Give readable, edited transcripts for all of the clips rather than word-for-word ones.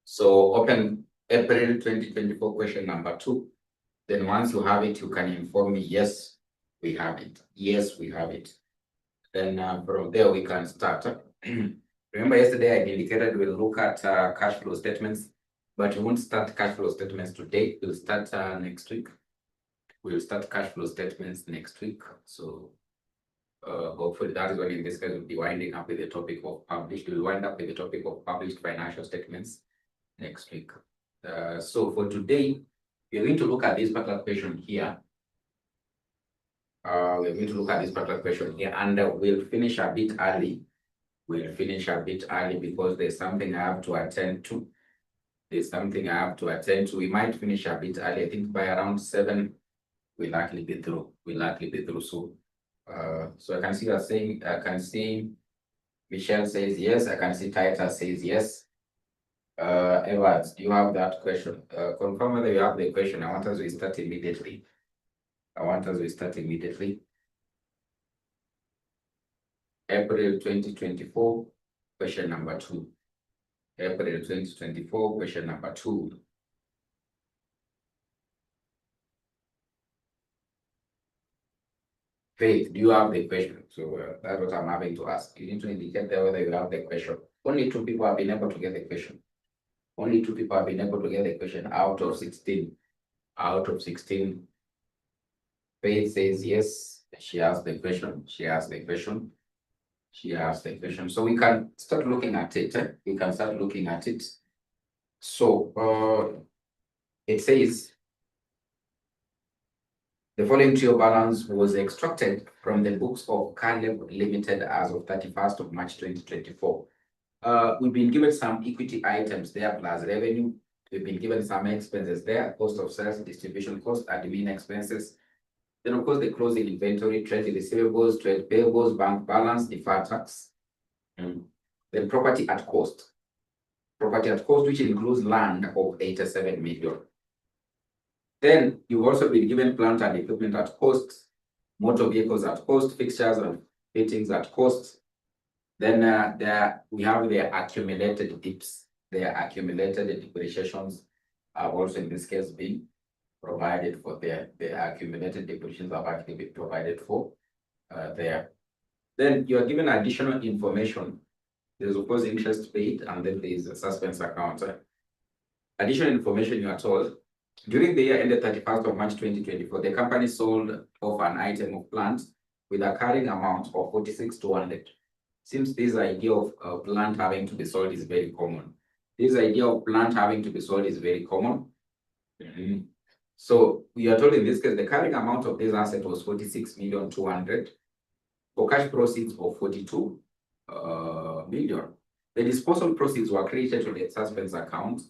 So open April 2024 question number 2. Then once you have it, you can inform me, yes, we have it. Yes, we have it. Then from there, we can start. Remember yesterday I indicated we'll look at cash flow statements, but we won't start cash flow statements today. We'll start next week. We'll start cash flow statements next week. So hopefully that is when in this case we'll be winding up with the topic of published. We'll wind up with the topic of published financial statements next week. So for today, we're going to look at this particular question here. We're going to look at this particular question here, and we'll finish a bit early. We'll finish a bit early because there's something I have to attend to. There's something I have to attend to. We might finish a bit early. I think by around 7, we'll likely be through. We'll likely be through. So, so I can see you saying. I can see Michelle says yes. I can see Titus says yes. Evans, do you have that question? Confirm whether you have the question. I want us to start immediately. April 2024, question number 2. April 2024, question number 2. Faith, do you have the question? So that's what I'm having to ask. You need to indicate there whether you have the question. Only 2 people have been able to get the question. Only 2 people have been able to get the question out of 16. Out of 16. Faith says yes. She asked the question. She asked the question. She asked the question. So we can start looking at it. We can start looking at it. So it says the following trio balance was extracted from the books of 𝗘𝗷𝗦𝗖𝗢𝗍 Limited as of 31st of March 2024. We've been given some equity items there plus revenue. We've been given some expenses there, cost of sales, distribution cost, admin expenses. Then, of course, the closing inventory, trade receivables, trade payables, bank balance, deferred tax. Then property at cost. Property at cost, which includes land of 87 million. Then you've also been given plant and equipment at cost, motor vehicles at cost, fixtures and fittings at cost. Then we have the accumulated dips. The accumulated depreciations are also in this case being provided for there. The accumulated depreciations have actually been provided for there. Then you are given additional information. There's of course interest paid, and then there is a suspense account. Additional information, you are told, during the year ended 31st of March 2024, the company sold off an item of plant with a carrying amount of 46,200. Since this idea of plant having to be sold is very common. This idea of plant having to be sold is very common. So we are told in this case, the carrying amount of this asset was 46,200,000 for cash proceeds of 42 million. The disposal proceeds were credited to the suspense account.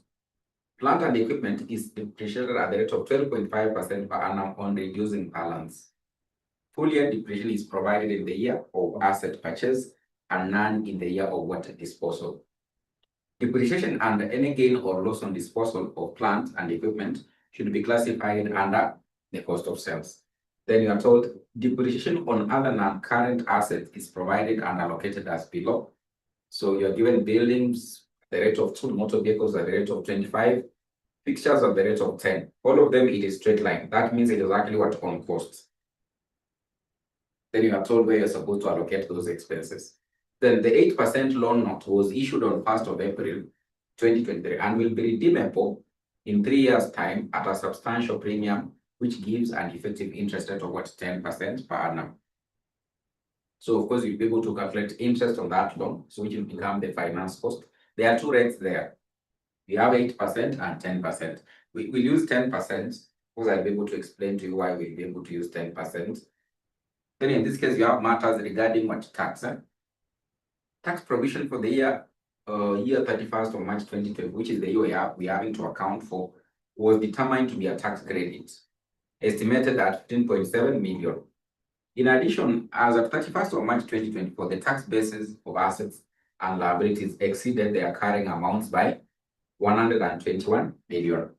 Plant and equipment is depreciated at the rate of 12.5% per annum on reducing balance. Full year depreciation is provided in the year of asset purchase and none in the year of water disposal. Depreciation and any gain or loss on disposal of plant and equipment should be classified under the cost of sales. Then you are told depreciation on other non-current assets is provided and allocated as below. So you are given buildings at the rate of 2, motor vehicles at the rate of 25, fixtures at the rate of 10. All of them, it is straight line. That means it is actually what on costs. Then you are told where you're supposed to allocate those expenses. Then the 8% loan note was issued on 1st of April 2023 and will be redeemable in 3 years' time at a substantial premium, which gives an effective interest rate of what, 10% per annum. So of course, you'll be able to calculate interest on that loan, so which will become the finance cost. There are 2 rates there. We have 8% and 10%. We'll use 10% because I'll be able to explain to you why we'll be able to use 10%. Then in this case, you have matters regarding what tax. Tax provision for the year 31st of March 2020, which is the year we are having to account for, was determined to be a tax credit, estimated at 15.7 million. In addition, as of 31st of March 2024, the tax basis of assets and liabilities exceeded their carrying amounts by 121 million.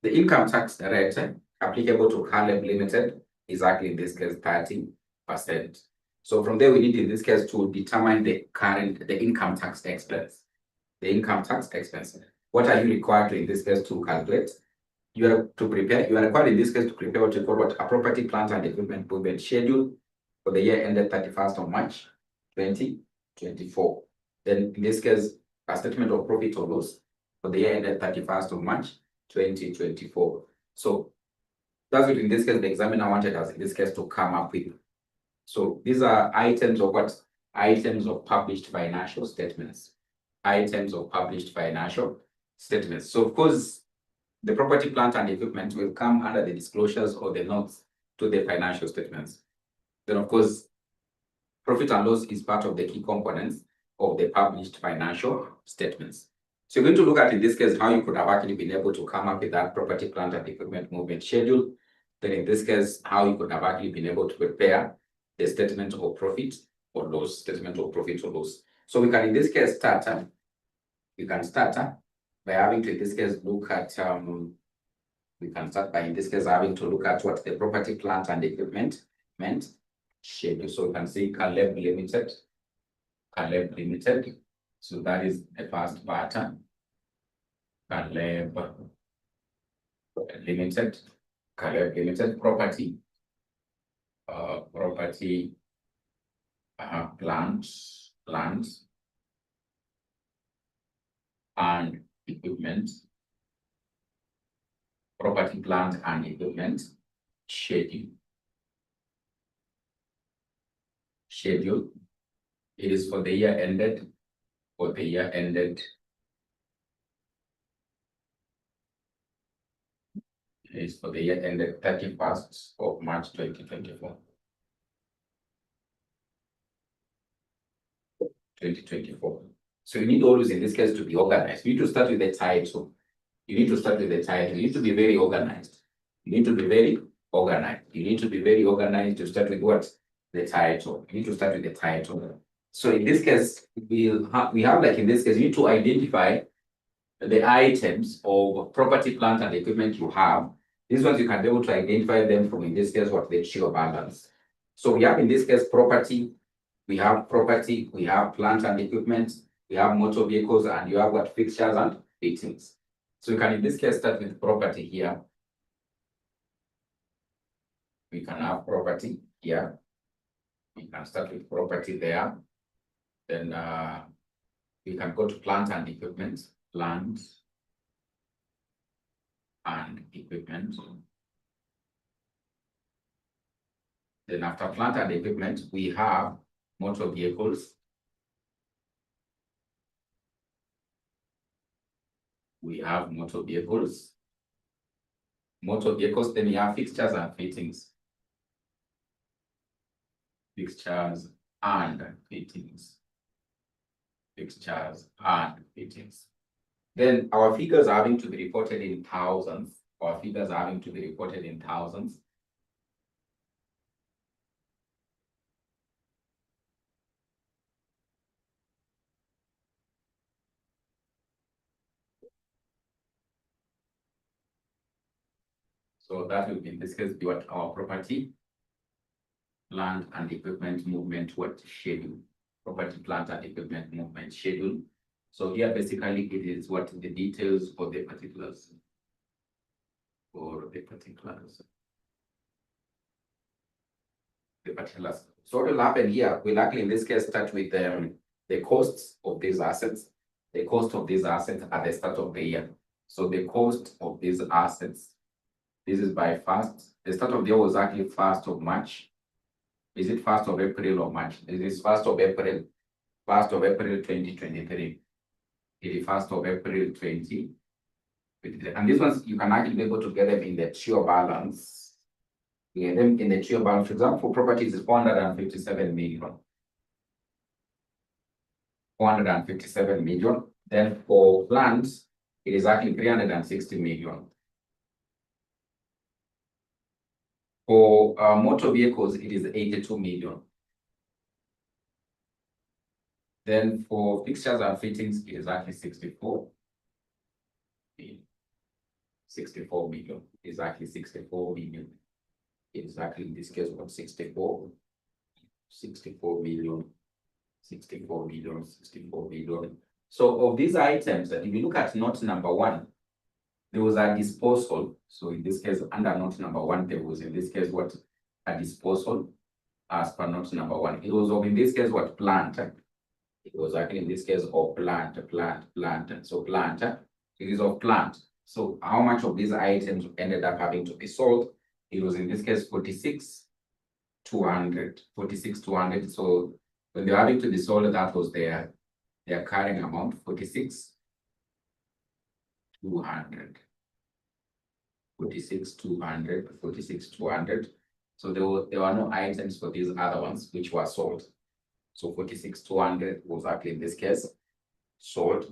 The income tax rate applicable to 𝗘𝗷𝗦𝗖𝗢𝗍 Limited is actually in this case 30%. So from there, we need in this case to determine the income tax expense. The income tax expense. What are you required to in this case to calculate? You are required in this case to prepare what you call a property, plant, and equipment movement schedule for the year ended 31st of March 2024. Then in this case, a statement of profit or loss for the year ended 31st of March 2024. So that's what in this case the examiner wanted us in this case to come up with. So these are items of what? Items of published financial statements. Items of published financial statements. So of course, the property, plant, and equipment will come under the disclosures or the notes to the financial statements. Then of course, profit and loss is part of the key components of the published financial statements. So you're going to look at in this case how you could have actually been able to come up with that property, plant, and equipment movement schedule. Then in this case, how you could have actually been able to prepare the statement of profit or loss, statement of profit or loss. So we can in this case start, we can start by having to in this case look at, we can start by in this case having to look at what the property, plant, and equipment meant schedule. So we can see 𝗘𝗓𝗓 Limited, 𝗘𝗓𝗓 Limited. So that is the first pattern. 𝗘𝗓𝗓 Limited, 𝗘𝗓𝗓 Limited property, plant, and equipment, property, plant, and equipment schedule. It is for the year ended, it is for the year ended 31st of March 2024. 2024. So you need always in this case to be organized. You need to start with the title. You need to start with the title. You need to be very organized. You need to be very organized. You need to be very organized to start with what? The title. You need to start with the title. So in this case, we have like in this case, you need to identify the items of property, plant, and equipment you have. These ones you can be able to identify them from in this case what the share balance. So we have in this case property, we have plant and equipment, we have motor vehicles, and you have what? Fixtures and fittings. So you can in this case start with property here. We can have property here. We can start with property there. Then we can go to plant and equipment. Plant and equipment. Then after plant and equipment, we have motor vehicles. We have motor vehicles. Then we have fixtures and fittings. Fixtures and fittings. Fixtures and fittings. Then our figures are having to be reported in thousands. Our figures are having to be reported in thousands. So that will be in this case be what our property, plant, and equipment movement schedule. Property, plant, and equipment movement schedule. So here basically it is what the details for the particulars. So what will happen here, we'll actually in this case start with the costs of these assets. The cost of these assets at the start of the year. So the cost of these assets, this is by first. The start of the year was actually 1st of March. Is it 1st of April or March? This is 1st of April. 1st of April 2023. It is 1st of April 2023. And these ones you can actually be able to get them in the share balance. You get them in the share balance. For example, for properties is 457 million. 457 million. Then for plants, it is actually 360 million. For motor vehicles, it is 82 million. Then for fixtures and fittings, it is actually 64 million. 64 million. Exactly 64 million. Exactly in this case, what 64 64 million, 64 million, 64 million. So of these items, if you look at note number 1, there was a disposal. So in this case, under note number 1, there was in this case what? A disposal as per note number 1. It was of in this case what? Plant. It was actually in this case of plant. So plant. It is of plant. So how much of these items ended up having to be sold? It was in this case 46,200. 46,200. So when they were having to be sold, that was their carrying amount, 46,200. 46,200, 46,200. So there were no items for these other ones which were sold. So 46,200 was actually in this case sold.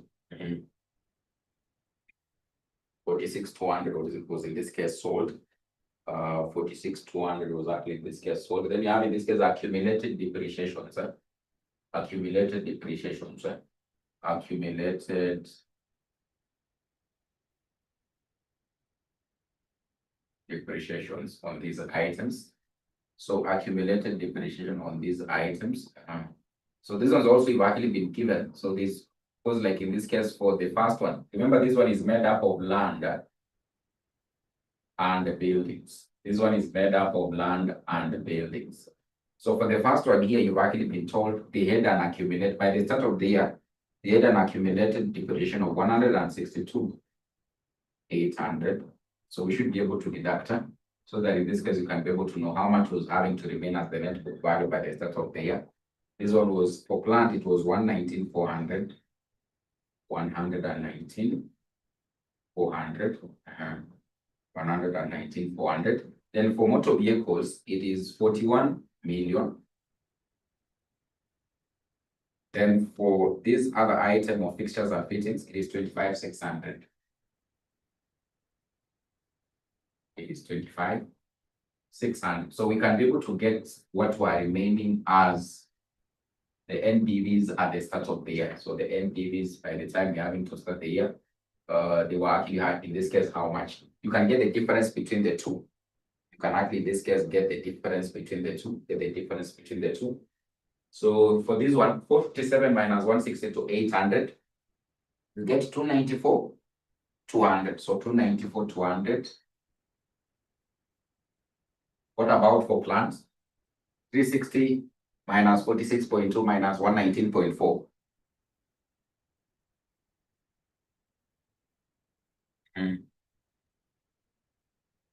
46,200 was in this case sold. 46,200 was actually in this case sold. Then you have in this case accumulated depreciation, sir. Accumulated depreciation, sir. Accumulated depreciations on these items. So accumulated depreciation on these items. So this one's also actually been given. So this was like in this case for the first one. Remember, this one is made up of land and buildings. This one is made up of land and buildings. So for the first one here, you've actually been told they had an accumulated, by the start of the year, they had an accumulated depreciation of 162,800. So we should be able to deduct so that in this case, you can be able to know how much was having to remain as the net book value by the start of the year. This one was for plant, it was 119,400. 119,400. 119,400. Then for motor vehicles, it is 41 million. Then for this other item of fixtures and fittings, it is 25,600. It is 25,600. So we can be able to get what were remaining as the NBVs at the start of the year. So the NBVs, by the time you're having to start the year, they were actually, in this case, how much? You can get the difference between the two. You can actually, in this case, get the difference between the two. So for this one, 457 minus 162,800, you get 294,200. So 294,200. What about for plants? 360 minus 46.2 minus 119.4.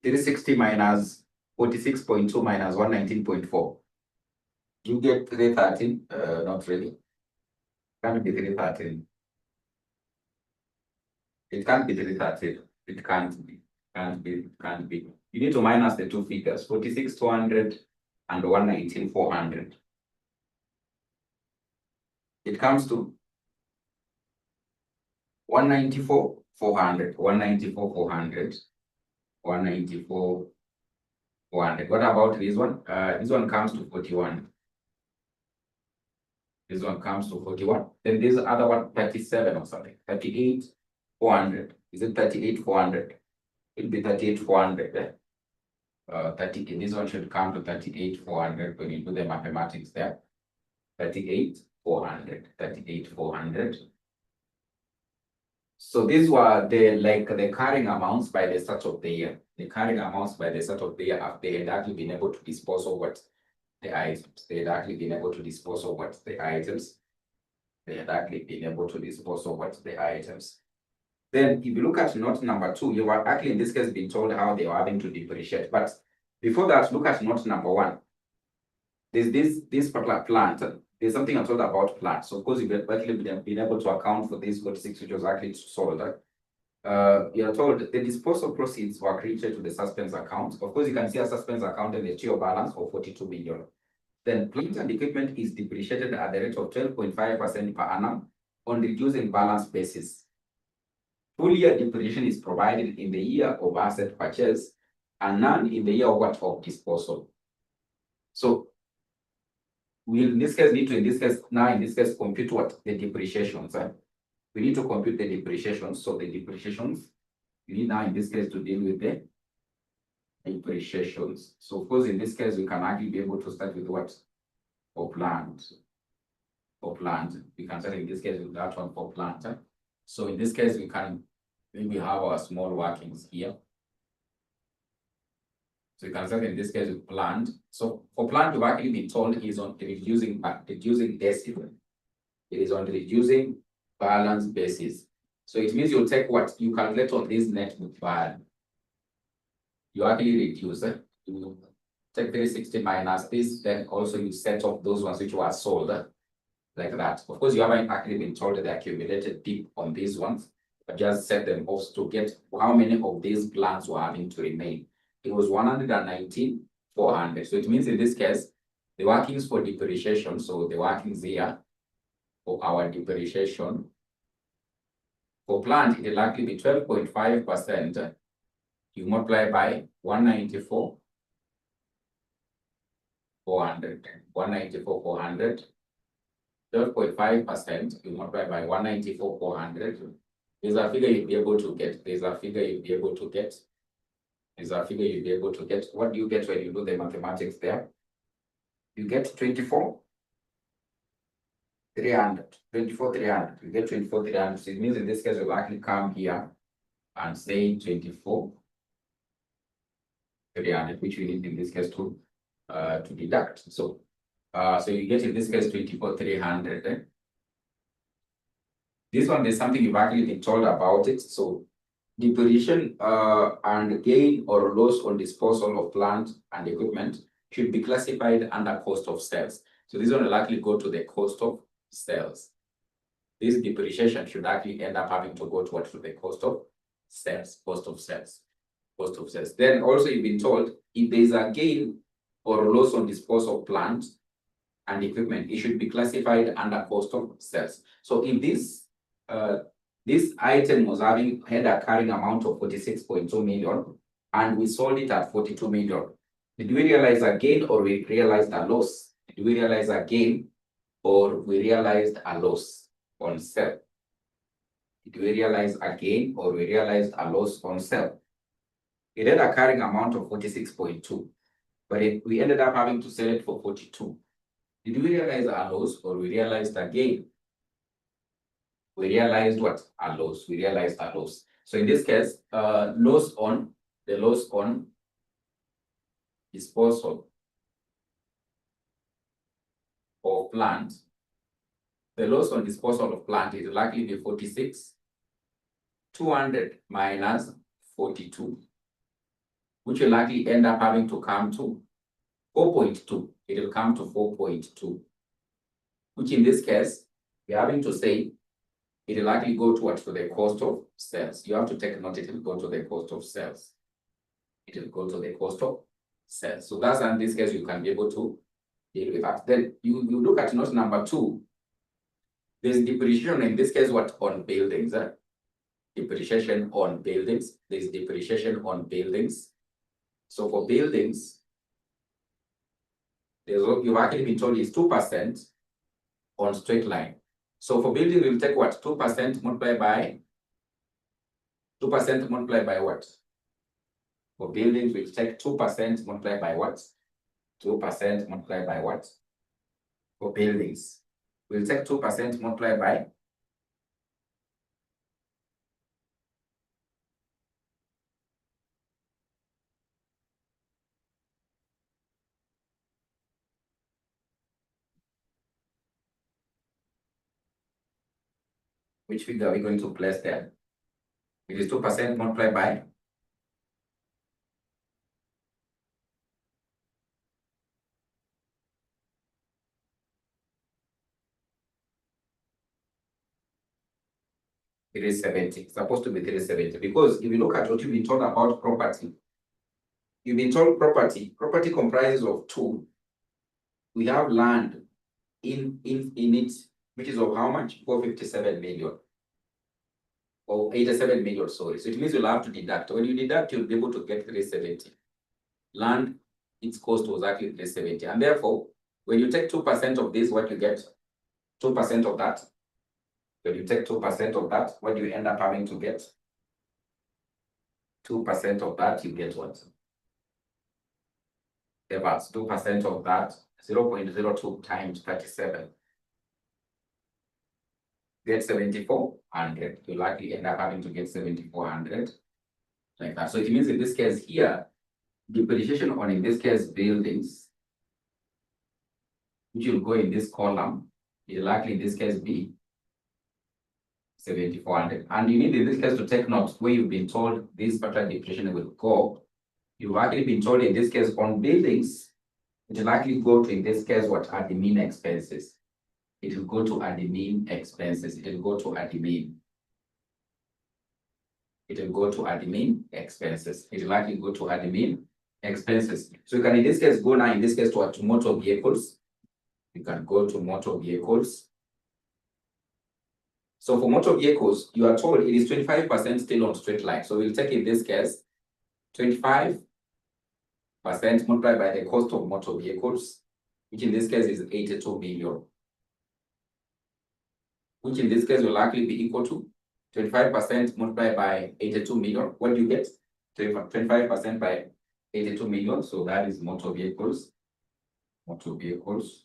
360 minus 46.2 minus 119.4. You get 313. Not really. Can't be 313. It can't be 313. It can't be. Can't be. You need to minus the two figures, 46,200 and 119,400. It comes to 194,400. 194,400. 194,400. What about this one? This one comes to 41. This one comes to 41. Then this other one, 37 or something. 38,400. Is it 38,400? It'll be 38,400. 30. This one should come to 38,400 when you do the mathematics there. 38,400. 38,400. So these were the carrying amounts by the start of the year. The carrying amounts by the start of the year after they had actually been able to dispose of what the items. They had actually been able to dispose of what the items. They had actually been able to dispose of what the items. Then if you look at note number 2, you were actually in this case being told how they were having to depreciate. But before that, look at note number 1. There's this particular plant. There's something I told about plant. So of course, you've actually been able to account for this 46, which was actually sold. You're told the disposal proceeds were credited to the suspense account. Of course, you can see a suspense account in the TO balance of 42 million. Then plant and equipment is depreciated at the rate of 12.5% per annum on reducing balance basis. Full year depreciation is provided in the year of asset purchase and none in the year of what? Of disposal. So we in this case compute what? The depreciations. We need to compute the depreciations. So the depreciations, we need now in this case to deal with the depreciations. So of course, in this case, we can actually be able to start with what? for plant. For plant, we can say in this case with that one for plant. So in this case, we can maybe have our small workings here. So you can say in this case with plant. So for plant, we've actually been told is on reducing decibel. It is on reducing balance basis. So it means you'll take what you calculate on this net book value. You actually reduce it. You take 360 minus this, then also you set off those ones which were sold like that. Of course, you haven't actually been told the accumulated dip on these ones, but just set them off to get how many of these plants were having to remain. It was 119,400. So it means in this case, the workings for depreciation, so the workings here for our depreciation for plant, it will likely be 12.5%. You multiply by 194,400. 194,400. 12.5%, you multiply by 194,400. There's a figure you'll be able to get. There's a figure you'll be able to get. There's a figure you'll be able to get. What do you get when you do the mathematics there? You get 24,300. 24,300. You get 24,300. So it means in this case, we'll actually come here and say 24,300, which we need in this case to deduct. So you get in this case 24,300. This one, there's something you've actually been told about it. So depreciation and gain or loss on disposal of plant and equipment should be classified under cost of sales. So this one will actually go to the cost of sales. This depreciation should actually end up having to go towards the cost of sales, cost of sales. Then also you've been told if there is a gain or loss on disposal of plant and equipment, it should be classified under cost of sales. So if this item had a carrying amount of 46.2 million and we sold it at 42 million, did we realize a gain or we realized a loss? Did we realize a gain or we realized a loss on sale? Did we realize a gain or we realized a loss on sale? It had a carrying amount of 46.2, but we ended up having to sell it for 42. Did we realize a loss or we realized a gain? We realized what? A loss. We realized a loss. So in this case, loss on disposal of plant. The loss on disposal of plant is likely to be 46,200 minus 42, which will likely end up having to come to 4.2. It will come to 4.2, which in this case, we're having to say it will likely go towards the cost of sales. You have to take note, it will go to the cost of sales. It will go to the cost of sales. So that's in this case, you can be able to deal with that. Then you look at note number 2. There's depreciation in this case, what? On buildings. Depreciation on buildings. There's depreciation on buildings. So for buildings, you've actually been told is 2% on straight line. So for building, we'll take what? 2% multiplied by 2% multiplied by what? For buildings, we'll take 2% multiplied by what? 2% multiplied by what? For buildings, we'll take 2% multiplied by which figure are we going to place there? It is 2% multiplied by it is 70. It's supposed to be 370 because if you look at what you've been told about property, you've been told property comprises of 2. We have land in it, which is of how much? 457 million. Or 87 million, sorry. So it means you'll have to deduct. When you deduct, you'll be able to get 370. Land, its cost was actually 370. And therefore, when you take 2% of this, what you get? 2% of that. When you take 2% of that, what do you end up having to get? 2% of that, you get what? About 2% of that, 0.02 times 37. Get 7,400. You likely end up having to get 7,400 like that. So it means in this case here, depreciation on, in this case, buildings, which will go in this column, will likely in this case be 7,400. And you need in this case to take notes where you've been told this particular depreciation will go. You've actually been told in this case on buildings, it will likely go to, in this case, what are the mean expenses? It will go to admin expenses. It will go to admin. It will go to admin expenses. It will likely go to admin expenses. So you can in this case go now in this case to motor vehicles. You can go to motor vehicles. So for motor vehicles, you are told it is 25% still on straight line. So we'll take in this case 25% multiplied by the cost of motor vehicles, which in this case is 82 million. Which in this case will likely be equal to 25% multiplied by 82 million. What do you get? 25% by 82 million. So that is motor vehicles. Motor vehicles.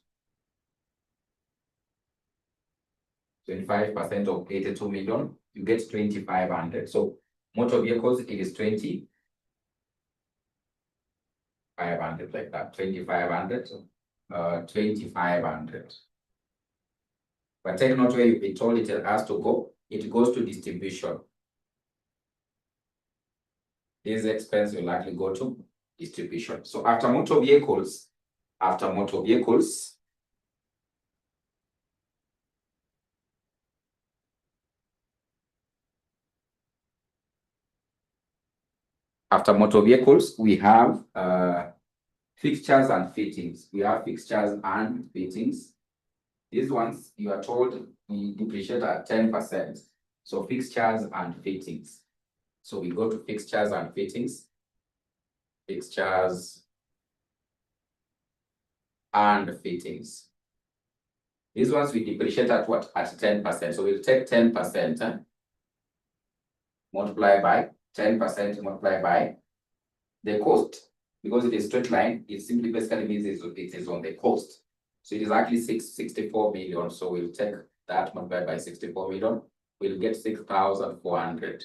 25% of 82 million, you get 2,500. So motor vehicles, it is 2,500 like that. 2,500. 2,500. But take note where you've been told it has to go. It goes to distribution. This expense will likely go to distribution. So after motor vehicles, after motor vehicles, we have fixtures and fittings. We have fixtures and fittings. These ones, you are told we depreciate at 10%. So fixtures and fittings. So we go to fixtures and fittings. Fixtures and fittings. These ones we depreciate at what? At 10%. So we'll take 10%, multiply by 10% multiplied by the cost. Because it is straight line, it simply basically means it is on the cost. So it is actually 64 million. So we'll take that multiplied by 64 million. We'll get 6,400.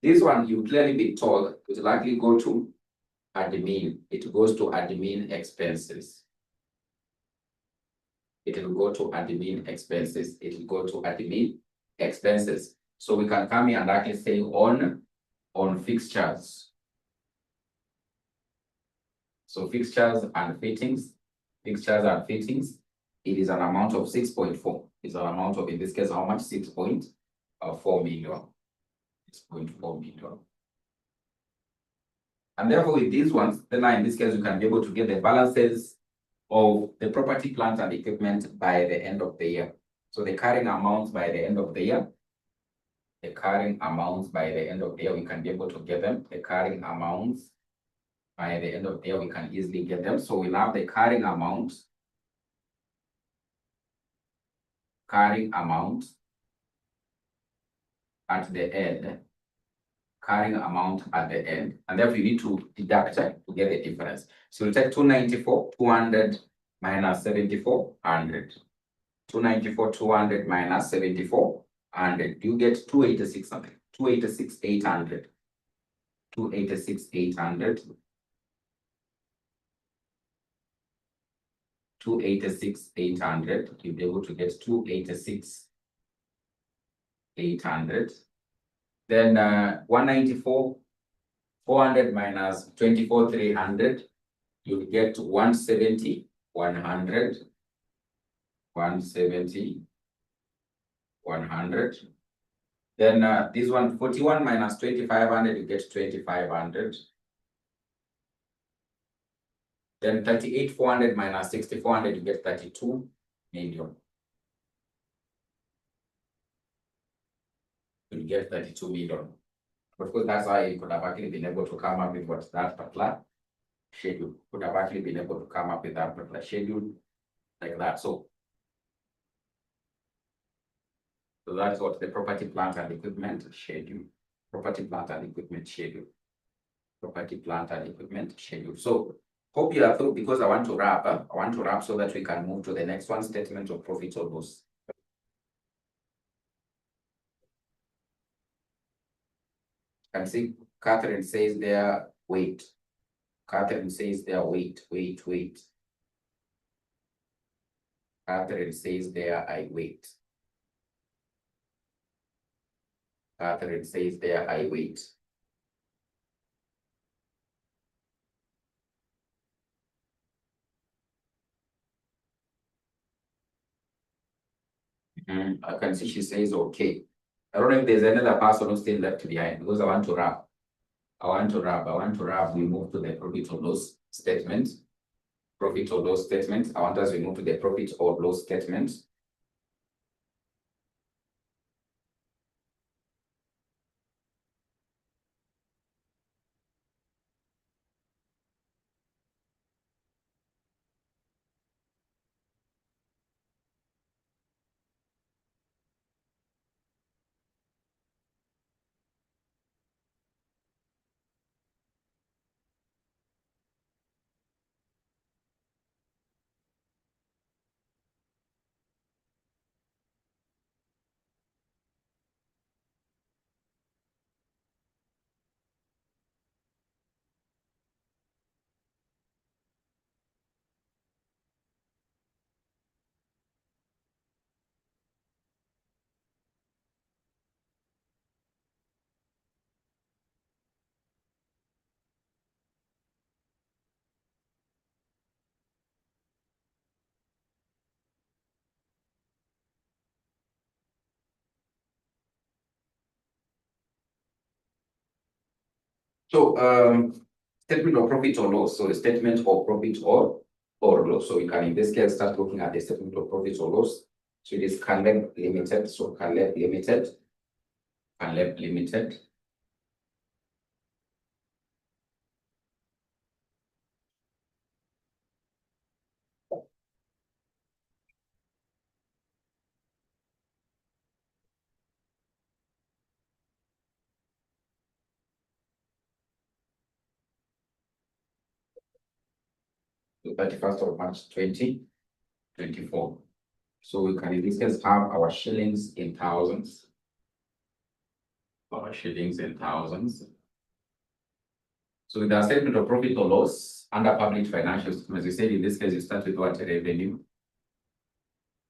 This one, you clearly be told it will likely go to admin. It goes to admin expenses. It will go to admin expenses. It will go to admin expenses. So we can come here and actually say on fixtures. So fixtures and fittings, it is an amount of 6.4. It's an amount of, in this case, how much? 6.4 million. 6.4 million. And therefore, with these ones, then in this case, you can be able to get the balances of the property, plant, and equipment by the end of the year. So the carrying amounts by the end of the year, we can be able to get them. The carrying amounts by the end of the year, we can easily get them. So we'll have the carrying amount at the end. Carrying amount at the end, and therefore you need to deduct to get the difference. So we'll take 294,200 minus 7,400. 294,200 minus 7,400. You get 286 something. 286,800. 286,800. 286,800. You'll be able to get 286,800. Then 194,400 minus 24,300, you'll get 170,100. 170,100. Then this one, 41 minus 2,500, you get 2,500. Then 38,400 minus 6,400, you get 32 million. You get 32 million. Of course, that's why you could have actually been able to come up with what that particular schedule. Could have actually been able to come up with that particular schedule like that. So that's what the property, plant, and equipment schedule. Property, plant, and equipment schedule. Property, plant, and equipment schedule. So Hope you are through because I want to wrap. I want to wrap so that we can move to the next one, statement of profit or loss. Can see Catherine says there, wait. Catherine says there, wait. Catherine says there, I wait. Catherine says there, I wait. I can see she says okay. I don't know if there's another person who's still left behind because I want to wrap. We move to the profit or loss statement. Profit or loss statement. I want us to move to the profit or loss statement. So statement of profit or loss. So a statement of profit or loss. So you can in this case start looking at the statement of profit or loss. So it is Q&2 Limited. So Q&2 Limited. Q&2 Limited. The 31st of March 2024. So we can in this case have our shillings in thousands. Our shillings in thousands. So with our statement of profit or loss under public financials, as we said, in this case, you start with what? Revenue.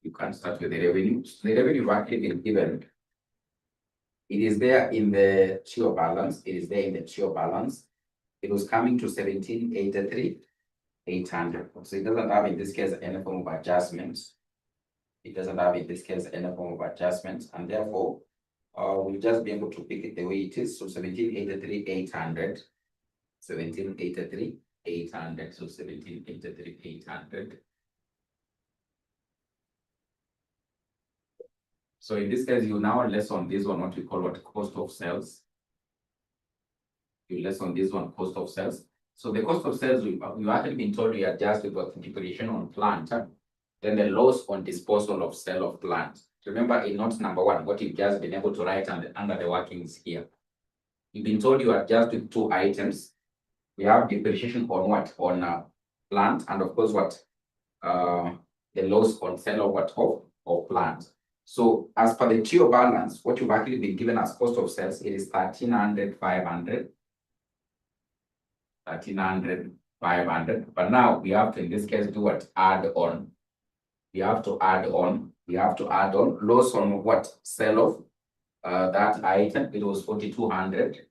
You can start with the revenue. The revenue actually been given. It is there in the TO balance. It was coming to 1783,800. So it doesn't have in this case any form of adjustment. And therefore, we'll just be able to pick it the way it is. So 1783,800. 1783,800. So 1783,800. So in this case, you now lesson this one, what we call cost of sales. You lesson this one, cost of sales. So the cost of sales, you actually been told you adjust with what depreciation on plant, then the loss on disposal of sale of plant. Remember in note number 1, what you've just been able to write under the workings here. You've been told you adjust with 2 items. We have depreciation on what? On plant, and of course what? The loss on sale of what? Of plant. So as per the TO balance, what you've actually been given as cost of sales, it is 13,500. 13,500. But now we have to, in this case, do what? Add on. We have to add on loss on what? Sale of that item. It was 4,200.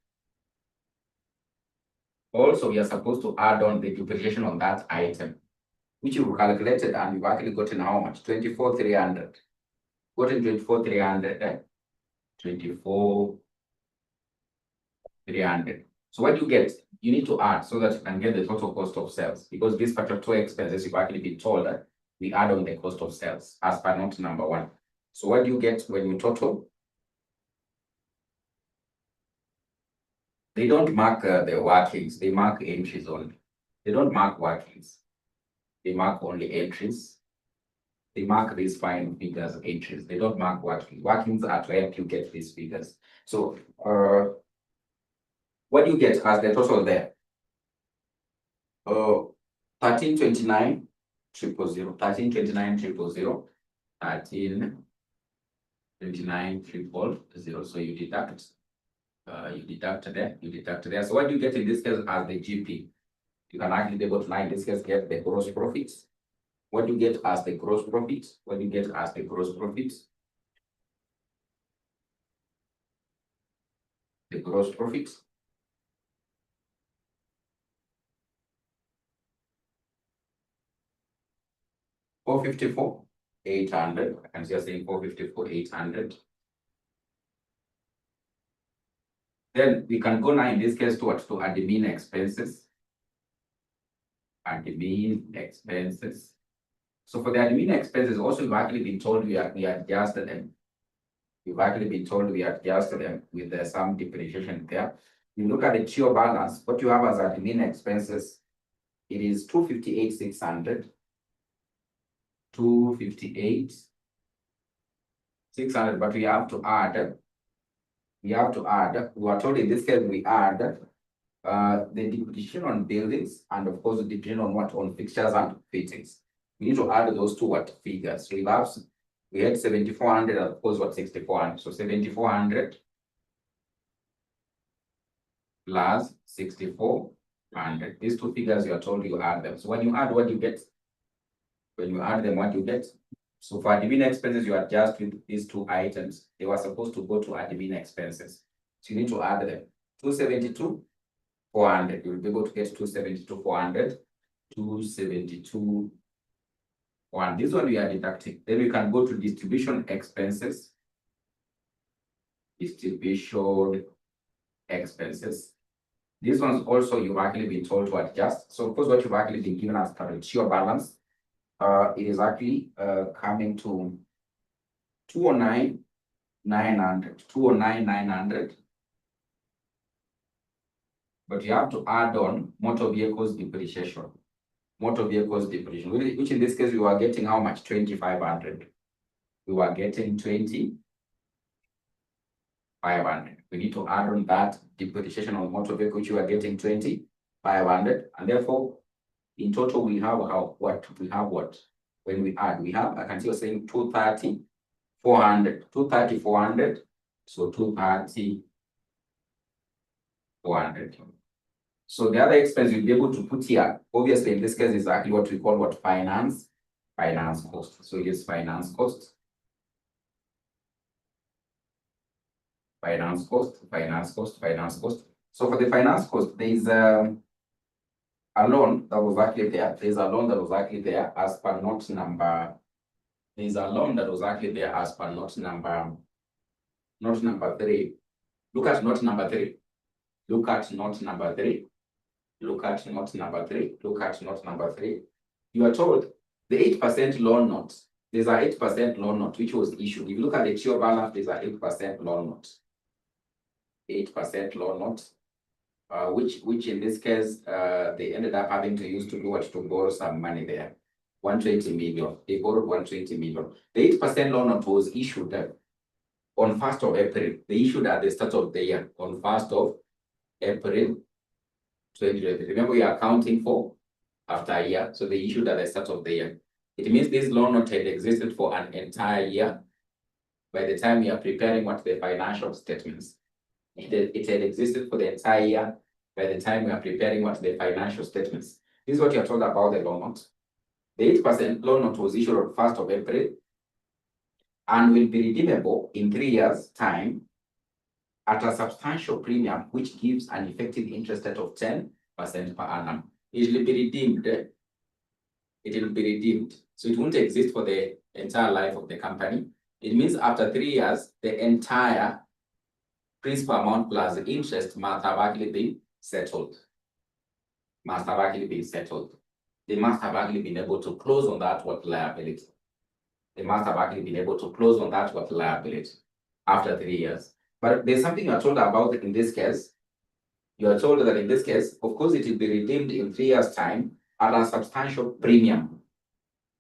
Also, we are supposed to add on the depreciation on that item, which you've calculated, and you've actually gotten how much? 24,300. Gotten 24,300. 24,300. So what you get, you need to add so that you can get the total cost of sales, because these particular expenses you've actually been told that we add on the cost of sales as per note number 1. So what do you get when you total? They don't mark the workings, they mark entries only. They don't mark workings. They mark only entries. They mark these fine figures entries. They don't mark workings. Workings are to help you get these figures. So what do you get as the total there? 1329 000, 1329 000, 1329 000. So you deduct there. So what do you get in this case as the GP? You can actually be able to now in this case get the gross profits. What do you get as the gross profit? What do you get as the gross profit? The gross profit. $454,800. I can just say $454,800. Then we can go now in this case to what? To admin expenses. Admin expenses. So for the admin expenses, also we've actually been told we adjusted them. We've actually been told we adjusted them with some depreciation there. You look at the TIO balance, what you have as admin expenses, it is 258,600. 258,600, but we have to add. We are told in this case we add the depreciation on buildings and of course the depreciation on what? On fixtures and fittings. We need to add those two what figures. So we had 7,400 and of course what 6,400. So 7,400 plus 6,400. These two figures you are told you add them. So when you add what you get, when you add them, what you get. So for admin expenses, you adjust with these two items. They were supposed to go to admin expenses. So you need to add them. 272,400. You'll be able to get 272,400. 272,400. This one we are deducting. Then we can go to distribution expenses. Distribution expenses. These ones also you've actually been told to adjust. So of course, what you've actually been given as per your balance. It is actually coming to 209,900. 209,900. But you have to add on motor vehicles depreciation. Motor vehicles depreciation, which in this case we were getting how much? 2,500. We were getting 2,500. We need to add on that depreciation on motor vehicle, which we are getting 2,500, and therefore. In total, we have what? When we add, we have, I can see you're saying 230,400. 230,400. So 230,400. So the other expense you'll be able to put here, obviously in this case, is exactly what we call what? Finance cost. So it is finance cost. Finance cost. So for the finance cost, there is a loan that was actually there. There's a loan that was actually there as per note number. There's a loan that was actually there as per note number 3. Look at note number 3. Look at note number 3. Look at note number 3. Look at note number 3. You are told the 8% loan note. There's an 8% loan note which was issued. If you look at the TIO balance, there's an 8% loan note. 8% loan note. Which in this case, they ended up having to use to do what? To borrow some money there. 120 million. They borrowed 120 million. The 8% loan note was issued on 1st of April. They issued at the start of the year, on 1st of April 2020. Remember, we are accounting for after a year. So they issued at the start of the year. It means this loan note had existed for an entire year. By the time we are preparing what? The financial statements. It had existed for the entire year by the time we are preparing what? The financial statements. This is what you are told about the loan note. The 8% loan note was issued on 1st of April and will be redeemable in 3 years' time at a substantial premium, which gives an effective interest rate of 10% per annum. It will be redeemed. It will be redeemed. So it won't exist for the entire life of the company. It means after 3 years, the entire principal amount plus the interest must have actually been settled. Must have actually been settled. They must have actually been able to close on that what liability. They must have actually been able to close on that what liability after 3 years. But there's something you're told about it in this case. You are told that in this case, of course, it will be redeemed in 3 years' time at a substantial premium.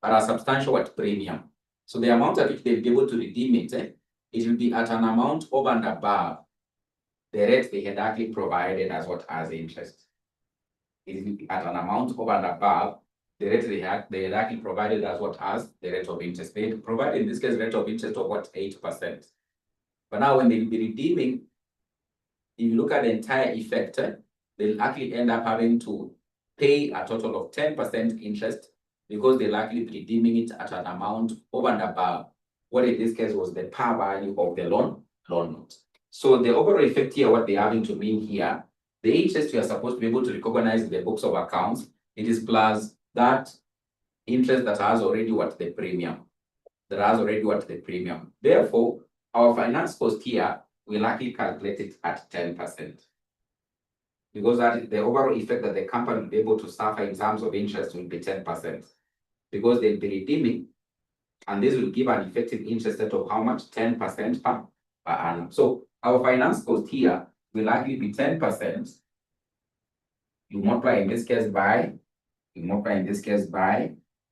At a substantial what? Premium. So the amount at which they'll be able to redeem it, it will be at an amount over and above the rate they had actually provided as what? As interest. It will be at an amount over and above the rate they likely provided as what as the rate of interest. They provided in this case rate of interest of what 8%. But now when they'll be redeeming, if you look at the entire effect, they'll actually end up having to pay a total of 10% interest because they'll likely be redeeming it at an amount over and above what in this case was the par value of the loan note. So the overall effect here, what they're having to mean here, the interest you are supposed to be able to recognize in the books of accounts, it is plus that interest that has already what the premium. Therefore, our finance cost here will likely calculate it at 10%. Because that is the overall effect that the company will be able to suffer in terms of interest will be 10%. Because they'll be redeeming, and this will give an effective interest rate of how much? 10% per annum. So our finance cost here will likely be 10%. You multiply in this case by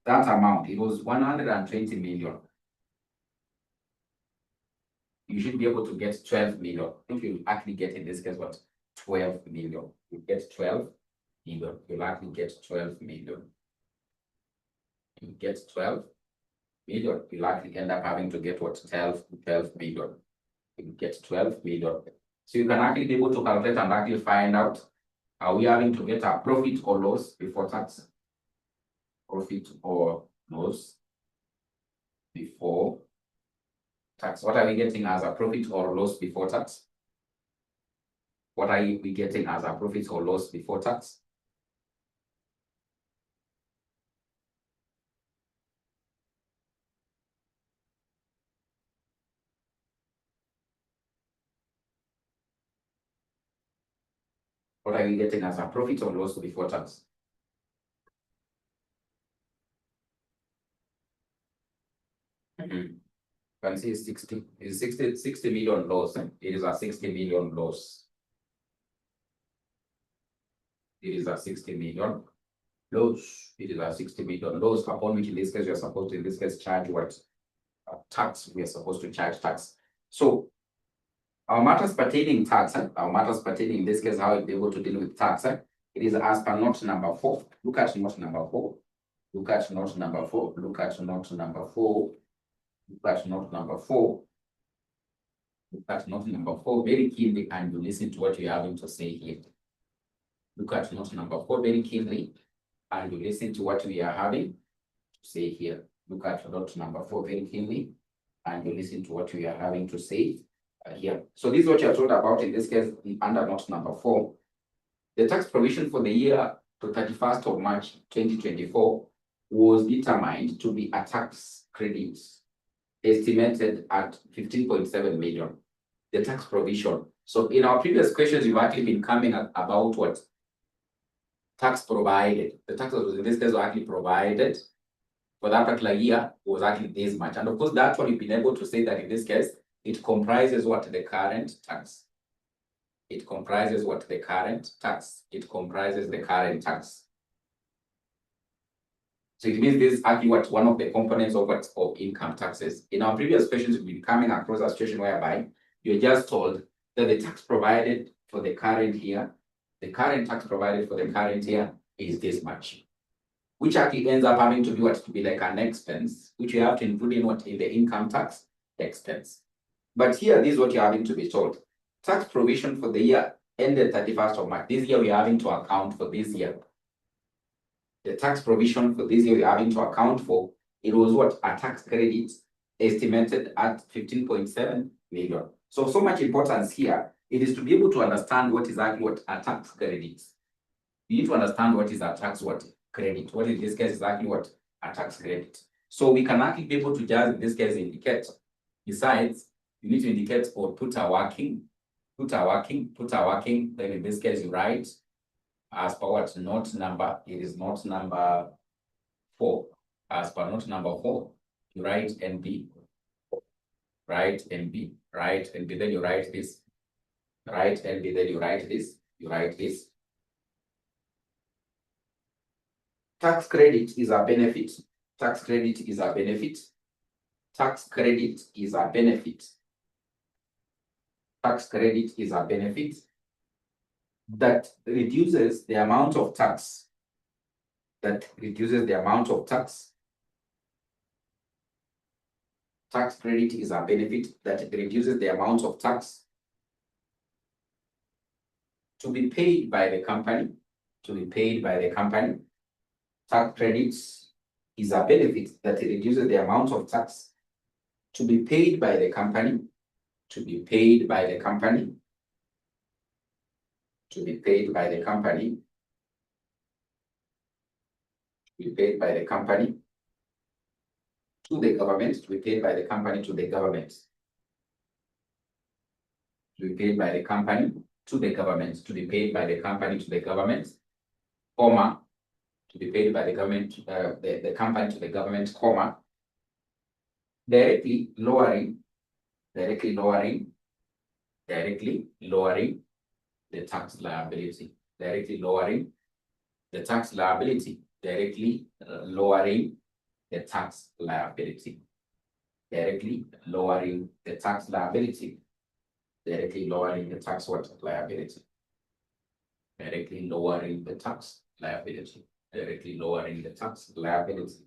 that amount. It was 120 million. You should be able to get 12 million. If you actually get in this case what? 12 million. You get 12 million. You'll actually get 12 million. You get 12 million. You'll actually end up having to get what? 12 million. You get 12 million. So you can actually be able to calculate and actually find out, are we having to get a profit or loss before tax? Profit or loss before tax. What are we getting as a profit or loss before tax? What are we getting as a profit or loss before tax? What are we getting as a profit or loss before tax? Can see 60 million loss. It is a 60 million loss. It is a 60 million loss. It is a 60 million loss, upon which in this case we are supposed to, in this case, charge what? Tax. We are supposed to charge tax. So our matters pertaining tax, our matters pertaining in this case how we'll be able to deal with tax, it is as per note number 4. Look at note number 4. Look at note number 4. Look at note number 4. Look at note number 4. Look at note number 4 very keenly and you listen to what you're having to say here. Look at note number 4 very keenly and you listen to what we are having to say here. Look at note number 4 very keenly and you listen to what we are having to say here. So this is what you are told about in this case under note number 4. The tax provision for the year to 31st of March 2024 was determined to be a tax credit estimated at 15.7 million. The tax provision. So in our previous questions, you've actually been coming about what? Tax provided. The tax was in this case was actually provided for that particular year was actually this much. And of course, that's what you've been able to say that in this case, it comprises what? The current tax. It comprises what? The current tax. It comprises the current tax. So it means this is actually what one of the components of what of income taxes. In our previous questions, we've been coming across a situation whereby you're just told that the tax provided for the current year, the current tax provided for the current year is this much, which actually ends up having to be what? To be like an expense, which you have to include in what? In the income tax expense. But here, this is what you're having to be told. Tax provision for the year ended 31st of March. This year, we're having to account for this year. The tax provision for this year we're having to account for, it was what? A tax credit estimated at 15.7 million. So much importance here. It is to be able to understand what is actually what a tax credit is. You need to understand what is a tax what credit. What in this case is actually what a tax credit. So we can actually be able to just in this case indicate. Besides, you need to indicate or put a working. Then in this case you write as per what note number, it is note number 4. As per note number 4, you write NB, write NB, write NB, then you write this, write NB, then you write this, you write this. Tax credit is a benefit. Tax credit is a benefit. Tax credit is a benefit. Tax credit is a benefit that reduces the amount of tax that reduces the amount of tax. Tax credit is a benefit that reduces the amount of tax to be paid by the company. To be paid by the company. Tax credits is a benefit that reduces the amount of tax to be paid by the company. To be paid by the company. To be paid by the company. To be paid by the company. To the government. To be paid by the company to the government. To be paid by the company to the government. To be paid by the company to the government, comma, to be paid by the government, the company to the government, comma, directly lowering the tax liability. Directly lowering the tax liability. Directly lowering the tax liability. Directly lowering the tax liability. Directly lowering the tax liability. Directly lowering the tax liability. Directly lowering the tax liability.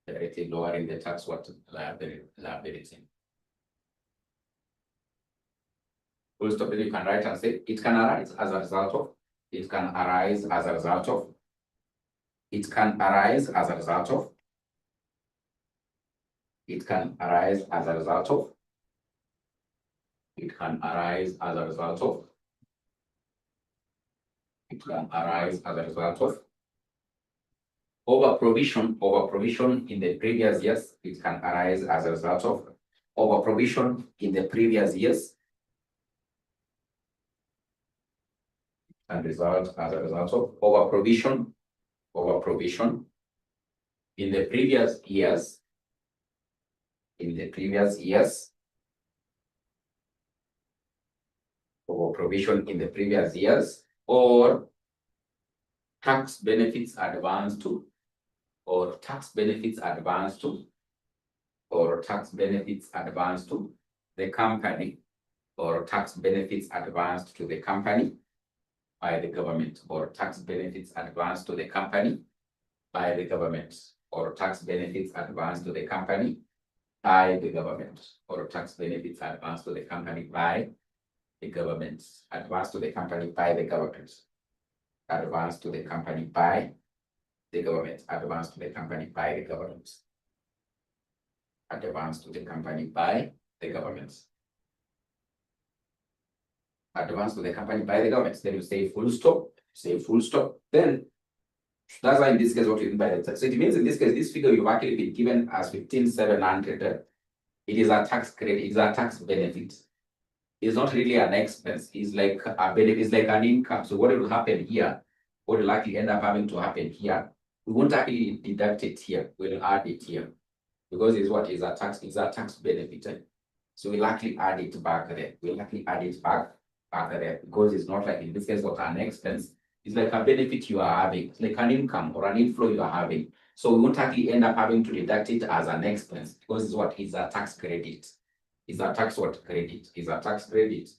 Directly lowering the tax liability. Full stop. You can write and say it can arise as a result of. It can arise as a result of. It can arise as a result of. It can arise as a result of. It can arise as a result of. It can arise as a result of over provision in the previous years. It can arise as a result of over provision in the previous years. And result as a result of over provision in the previous years. In the previous years. Over provision in the previous years, or tax benefits advanced to, or tax benefits advanced to, or tax benefits advanced to the company, or tax benefits advanced to the company by the government, or tax benefits advanced to the company by the government, or tax benefits advanced to the company by the government, or tax benefits advanced to the company by the government, advanced to the company by the government, advanced to the company by the government, advanced to the company by the government, advanced to the company by the government, advanced to the company by the government. Then you say full stop, Then that's why in this case, what you mean by the tax. So it means in this case, this figure you've actually been given as 15,700. It is a tax credit, it's a tax benefit. It's not really an expense, it's like a benefit, it's like an income. So what will happen here, what will likely end up having to happen here, we won't actually deduct it here, we'll add it here. Because it's what is a tax, it's a tax benefit. So we'll actually add it back there. We'll actually add it back there because it's not like in this case what an expense. It's like a benefit you are having, it's like an income or an inflow you are having. So we won't actually end up having to deduct it as an expense because it's what is a tax credit. Is a tax credit? Is a tax credit.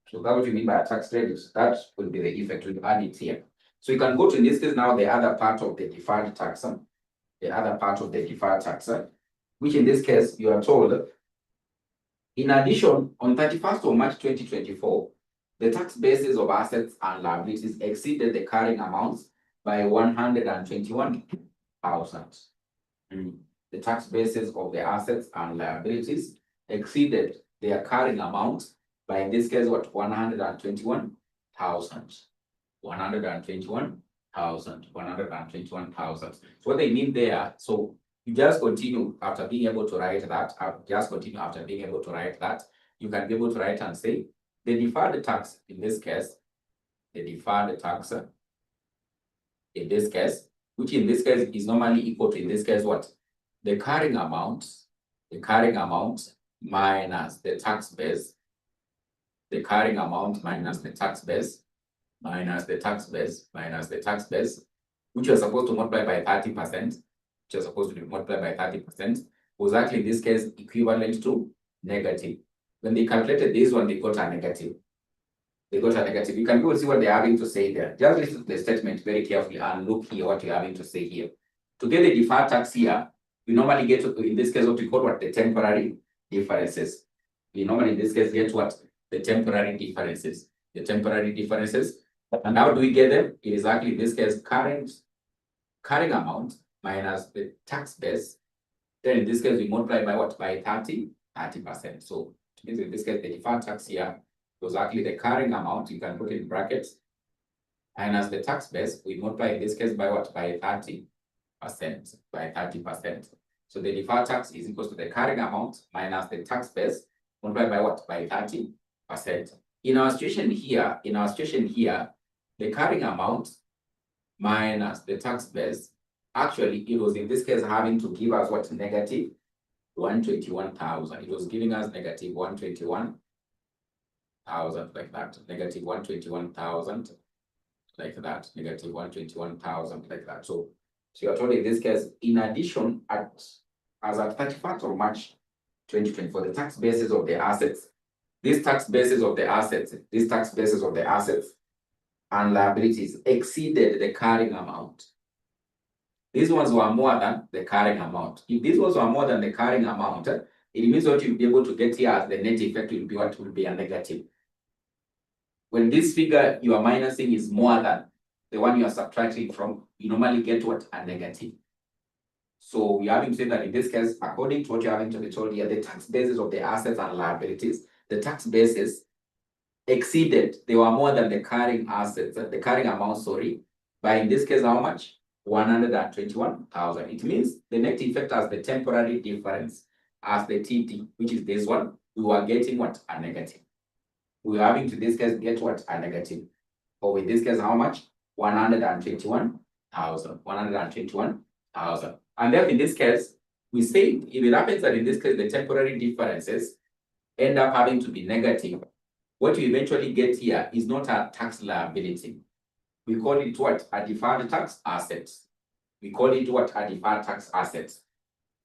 So that's what you mean by a tax credit. That will be the effect. We'll add it here. So you can go to, in this case now, the other part of the deferred tax. The other part of the deferred tax, which in this case you are told, in addition, on 31st of March 2024, the tax basis of assets and liabilities exceeded the carrying amounts by 121,000. The tax basis of the assets and liabilities exceeded their carrying amount by, in this case, what, 121,000. 121,000. So what they mean there, so you just continue after being able to write that, you can be able to write and say, the deferred tax, in this case, the deferred tax, in this case, which in this case is normally equal to, in this case, what? The carrying amount minus the tax base, the carrying amount minus the tax base, minus the tax base, which you're supposed to multiply by 30%, was actually in this case equivalent to negative. When they calculated this one, they got a negative. They got a negative. You can go see what they're having to say there. Just listen to the statement very carefully and look here what you're having to say here. To get the deferred tax here, we normally get, in this case, what we call the temporary differences. We normally, in this case, get what? The temporary differences. The temporary differences. And how do we get them? It is actually, in this case, carrying amount minus the tax base. Then in this case, we multiply by what? By 30%. So in this case, the deferred tax here was actually the carrying amount, you can put in brackets, minus the tax base, we multiply in this case by what? By 30%. By 30%. So the deferred tax is equal to the carrying amount minus the tax base, multiplied by what? By 30%. In our situation here, the carrying amount minus the tax base, actually, it was in this case having to give us what? Negative 121,000. It was giving us negative 121,000 like that. Negative 121,000 like that. Negative 121,000 like that. So you're told in this case, in addition, as at 31st of March 2024, the tax basis of the assets, these tax basis of the assets and liabilities exceeded the carrying amount. These ones were more than the carrying amount. If these ones were more than the carrying amount, it means what you'll be able to get here as the net effect will be what will be a negative. When this figure you are minusing is more than the one you are subtracting from, you normally get what? A negative. So we are having to say that in this case, according to what you're having to be told here, the tax basis of the assets and liabilities, the tax basis exceeded, they were more than the carrying assets, the carrying amount, sorry, by in this case, how much? 121,000. It means the net effect as the temporary difference as the TD, which is this one, we were getting what? A negative. We were having to this case get what? A negative. Or in this case, how much? 121,000. 121,000. And then in this case, we say if it happens that in this case the temporary differences end up having to be negative, what you eventually get here is not a tax liability. We call it what? A deferred tax asset. We call it what? A deferred tax asset.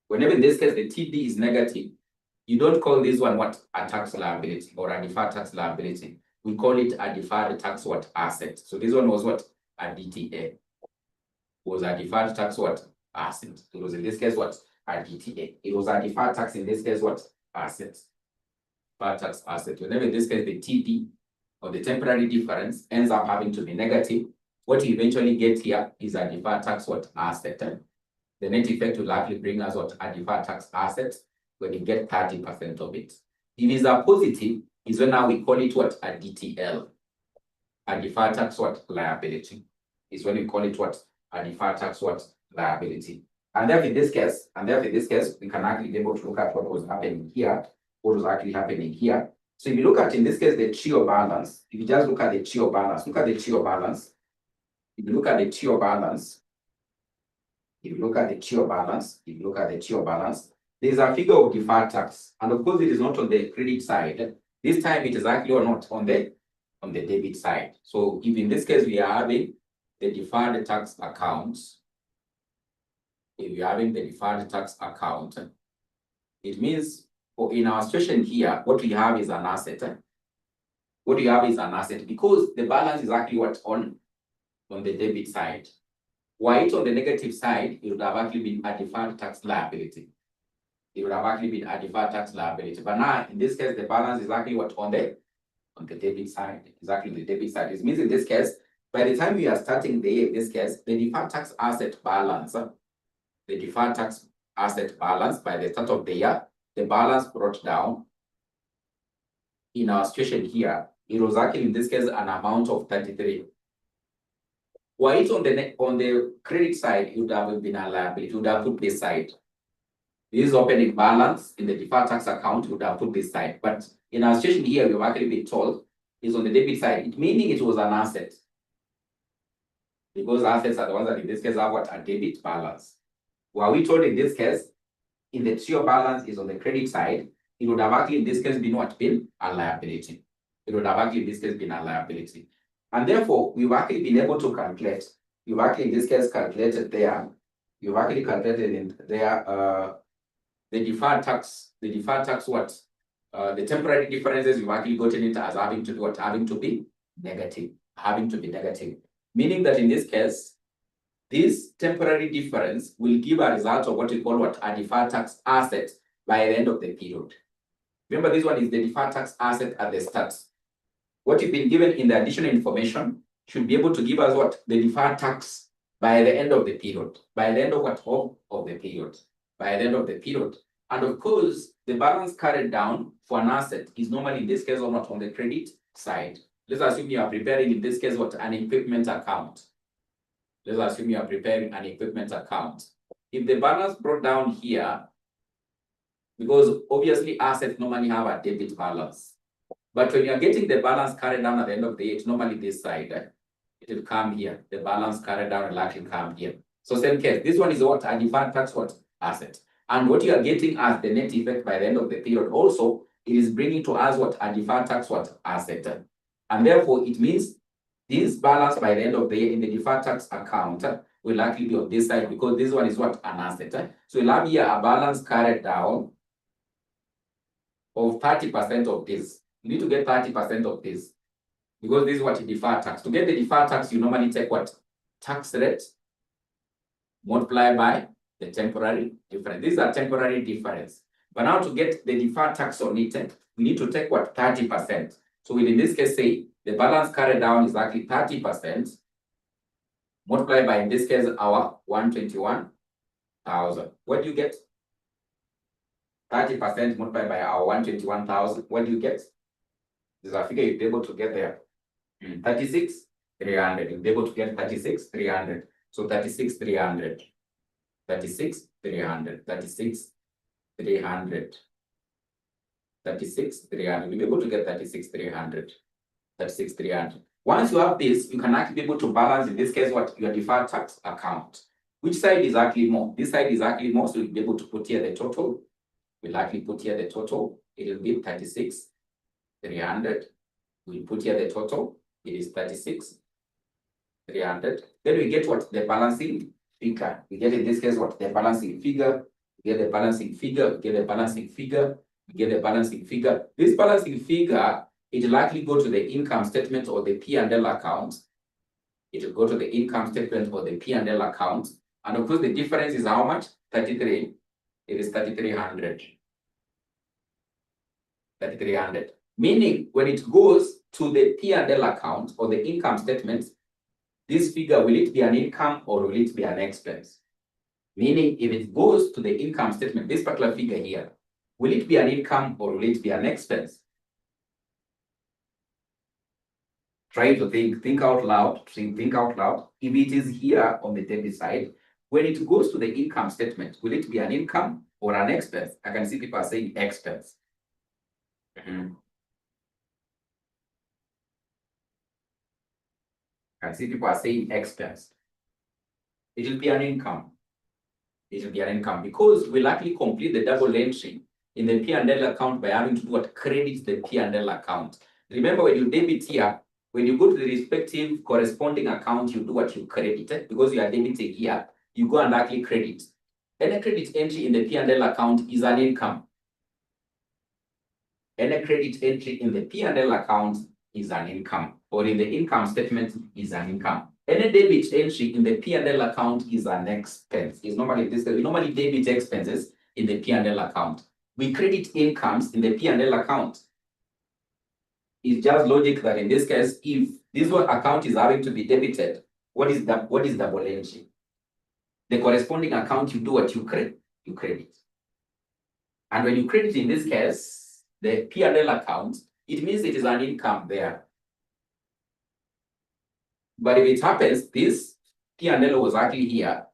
Whenever in this case the TD is negative, you don't call this one what? A tax liability or a deferred tax liability. We call it a deferred tax what? Asset. So this one was what? A DTA. Was a deferred tax what? Asset. It was in this case what? A DTA. It was a deferred tax in this case what? Asset. Deferred tax asset. Whenever in this case the TD or the temporary difference ends up having to be negative, what you eventually get here is a deferred tax what? Asset. The net effect will likely bring us what? A deferred tax asset when you get 30% of it. If it's a positive, is when now we call it what? A DTL. A deferred tax what? Liability. Is when we call it what? A deferred tax what? Liability. And therefore in this case, we can actually be able to look at what was happening here, what was actually happening here. So if you look at in this case the 𝗘𝗷𝗫 balance, if you just look at the 𝗘𝗷𝗫 balance, look at the 𝗘𝗷𝗫 balance. If you look at the 𝗘𝗷𝗫 balance, there's a figure of deferred tax, and of course it is not on the credit side. This time it is actually not on the debit side. So if in this case we are having the deferred tax account, if we are having the deferred tax account, it means in our situation here, what we have is an asset. What you have is an asset because the balance is actually what? On the debit side. Why it's on the negative side, it would have actually been a deferred tax liability. But now, in this case, the balance is actually what? On the debit side. Exactly the debit side. It means in this case, by the time we are starting the year, in this case, the deferred tax asset balance, by the start of the year, the balance brought down. In our situation here, it was actually in this case an amount of 33. Why it's on the credit side, it would have been a liability. It would have put this side. This opening balance in the deferred tax account would have put this side. But in our situation here, we've actually been told it's on the debit side, meaning it was an asset. Because assets are the ones that in this case have what? A debit balance. Were we told in this case, in the 𝗘𝗷𝗫 balance is on the credit side, it would have actually in this case been what? Been a liability. It would have actually in this case been a liability. And therefore, we've actually been able to calculate. You've actually in this case calculated there. You've actually calculated in there the deferred tax what? The temporary differences you've actually gotten it as having to be what? Having to be negative, having to be negative. Meaning that in this case, this temporary difference will give a result of what we call a deferred tax asset by the end of the period. Remember, this one is the deferred tax asset at the start. What you've been given in the additional information should be able to give us what? The deferred tax by the end of the period. By the end of what? Of the period. By the end of the period. And of course, the balance carried down for an asset is normally in this case or not on the credit side. Let's assume you are preparing in this case what? An equipment account. Let's assume you are preparing an equipment account. If the balance brought down here, because obviously assets normally have a debit balance. But when you're getting the balance carried down at the end of the year, it's normally this side. It will come here. The balance carried down will actually come here. So same case. This one is what? A deferred tax what? Asset. And what you are getting as the net effect by the end of the period also, it is bringing to us what? A deferred tax what? Asset. And therefore, it means this balance by the end of the year in the deferred tax account will likely be on this side because this one is what? An asset. So we'll have here a balance carried down of 30% of this. You need to get 30% of this because this is what you defer tax. To get the deferred tax, you normally take what? Tax rate multiplied by the temporary difference. This is a temporary difference. But now to get the deferred tax on it, we need to take what? 30%. So we'll in this case say the balance carried down is actually 30% multiplied by, in this case, our 121,000. What do you get? 30% multiplied by our 121,000. What do you get? This is a figure you'll be able to get there. 36,300. You'll be able to get 36,300. So 36,300. 36,300. 36,300. 36,300. You'll be able to get 36,300. 36,300. Once you have this, you can actually be able to balance, in this case, what? Your deferred tax account. Which side is actually more? This side is actually more, so you'll be able to put here the total. We'll actually put here the total. It will be 36,300. We'll put here the total. It is 36,300. Then we get what? The balancing figure. We get in this case what? The balancing figure. We get the balancing figure. We get the balancing figure. We get the balancing figure. This balancing figure, it will likely go to the income statement or the P&L account. It will go to the income statement or the P&L account. And of course, the difference is how much? 33. It is 3,300. 3,300. Meaning, when it goes to the P&L account or the income statement, this figure, will it be an income or will it be an expense? Meaning, if it goes to the income statement, this particular figure here, will it be an income or will it be an expense? Try to think out loud. Think out loud. If it is here on the debit side, when it goes to the income statement, will it be an income or an expense? I can see people are saying expense. I can see people are saying expense. It will be an income. It will be an income because we'll actually complete the double entry in the P&L account by having to do what? Credit the P&L account. Remember, when you debit here, when you go to the respective corresponding account, you do what? You credit because you are debiting here. You go and actually credit. Any credit entry in the P&L account is an income. Any credit entry in the P&L account is an income, or in the income statement is an income. Any debit entry in the P&L account is an expense. It's normally this. We normally debit expenses in the P&L account. We credit incomes in the P&L account. It's just logic that in this case, if this one account is having to be debited, what is double entry? The corresponding account, you do what? You credit. And when you credit in this case, the P&L account, it means it is an income there. But if it happens, this P&L was actually here,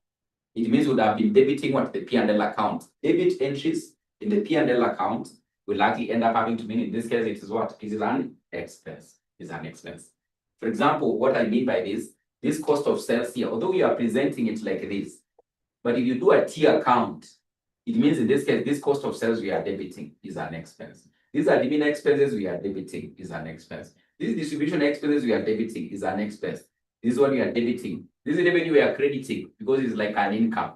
it means we would have been debiting what? The P&L account. Debit entries in the P&L account will likely end up having to mean in this case, it is what? It is an expense. It's an expense. For example, what I mean by this cost of sales here, although we are presenting it like this, but if you do a T account, it means in this case, this cost of sales we are debiting is an expense. These are admin expenses we are debiting is an expense. This distribution expenses we are debiting is an expense. This one we are debiting. This is revenue we are crediting because it's like an income.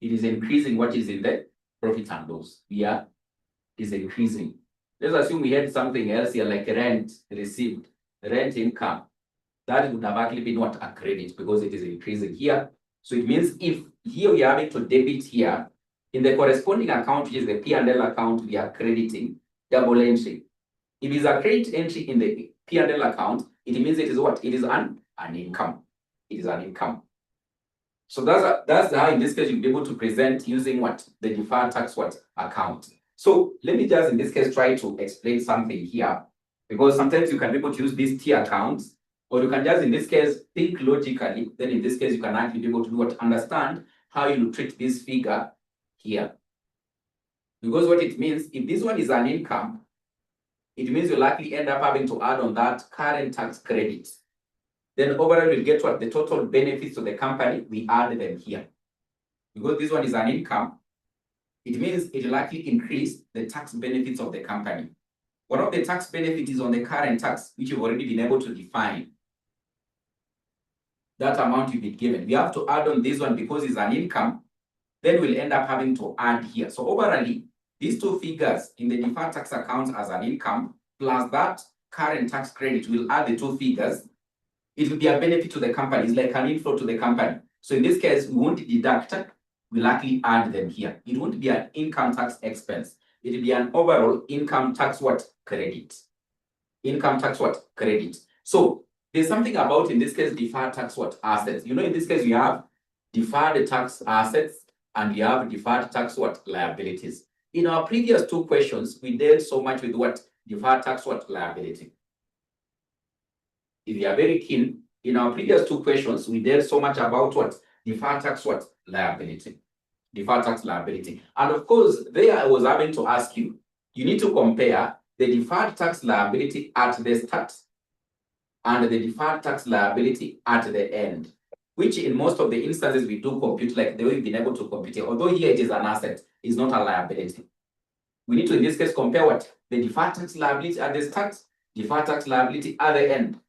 It is increasing what is in the profit and loss. Here is increasing. Let's assume we had something else here like rent received. rent income, that would have actually been what? A credit, because it is increasing here. So it means if here we are having to debit here, in the corresponding account, which is the P&L account, we are crediting double entry. If it's a credit entry in the P&L account, it means it is what? It is an income. It is an income. So that's how in this case you'll be able to present using what? The deferred tax what? Account. So let me just in this case try to explain something here, because sometimes you can be able to use these T accounts, or you can just in this case think logically. Then in this case you can actually be able to do what? Understand how you treat this figure here. Because what it means, if this one is an income, it means you'll likely end up having to add on that current tax credit. Then overall we'll get what? The total benefits to the company, we add them here. Because this one is an income, it means it will likely increase the tax benefits of the company. One of the tax benefits is on the current tax, which you've already been able to define. That amount you've been given. We have to add on this one because it's an income. Then we'll end up having to add here. So overall, these two figures in the deferred tax account as an income, plus that current tax credit, will add the two figures. It will be a benefit to the company. It's like an inflow to the company. So in this case, we won't deduct, we'll actually add them here. It won't be an income tax expense. It will be an overall income tax what? Credit. Income tax what? Credit. So there's something about, in this case, deferred tax what? Assets. You know, in this case, we have deferred tax assets and we have deferred tax what? Liabilities. In our previous two questions, we dealt so much with what? Deferred tax what? Liability. If you are very keen, in our previous two questions, we dealt so much about what? Deferred tax what? Liability. Deferred tax liability. And of course, there I was having to ask you, you need to compare the deferred tax liability at the start and the deferred tax liability at the end, which in most of the instances we do compute like the way we've been able to compute it. Although here it is an asset, it's not a liability. We need to, in this case, compare what? The deferred tax liability at the start, deferred tax liability at the end.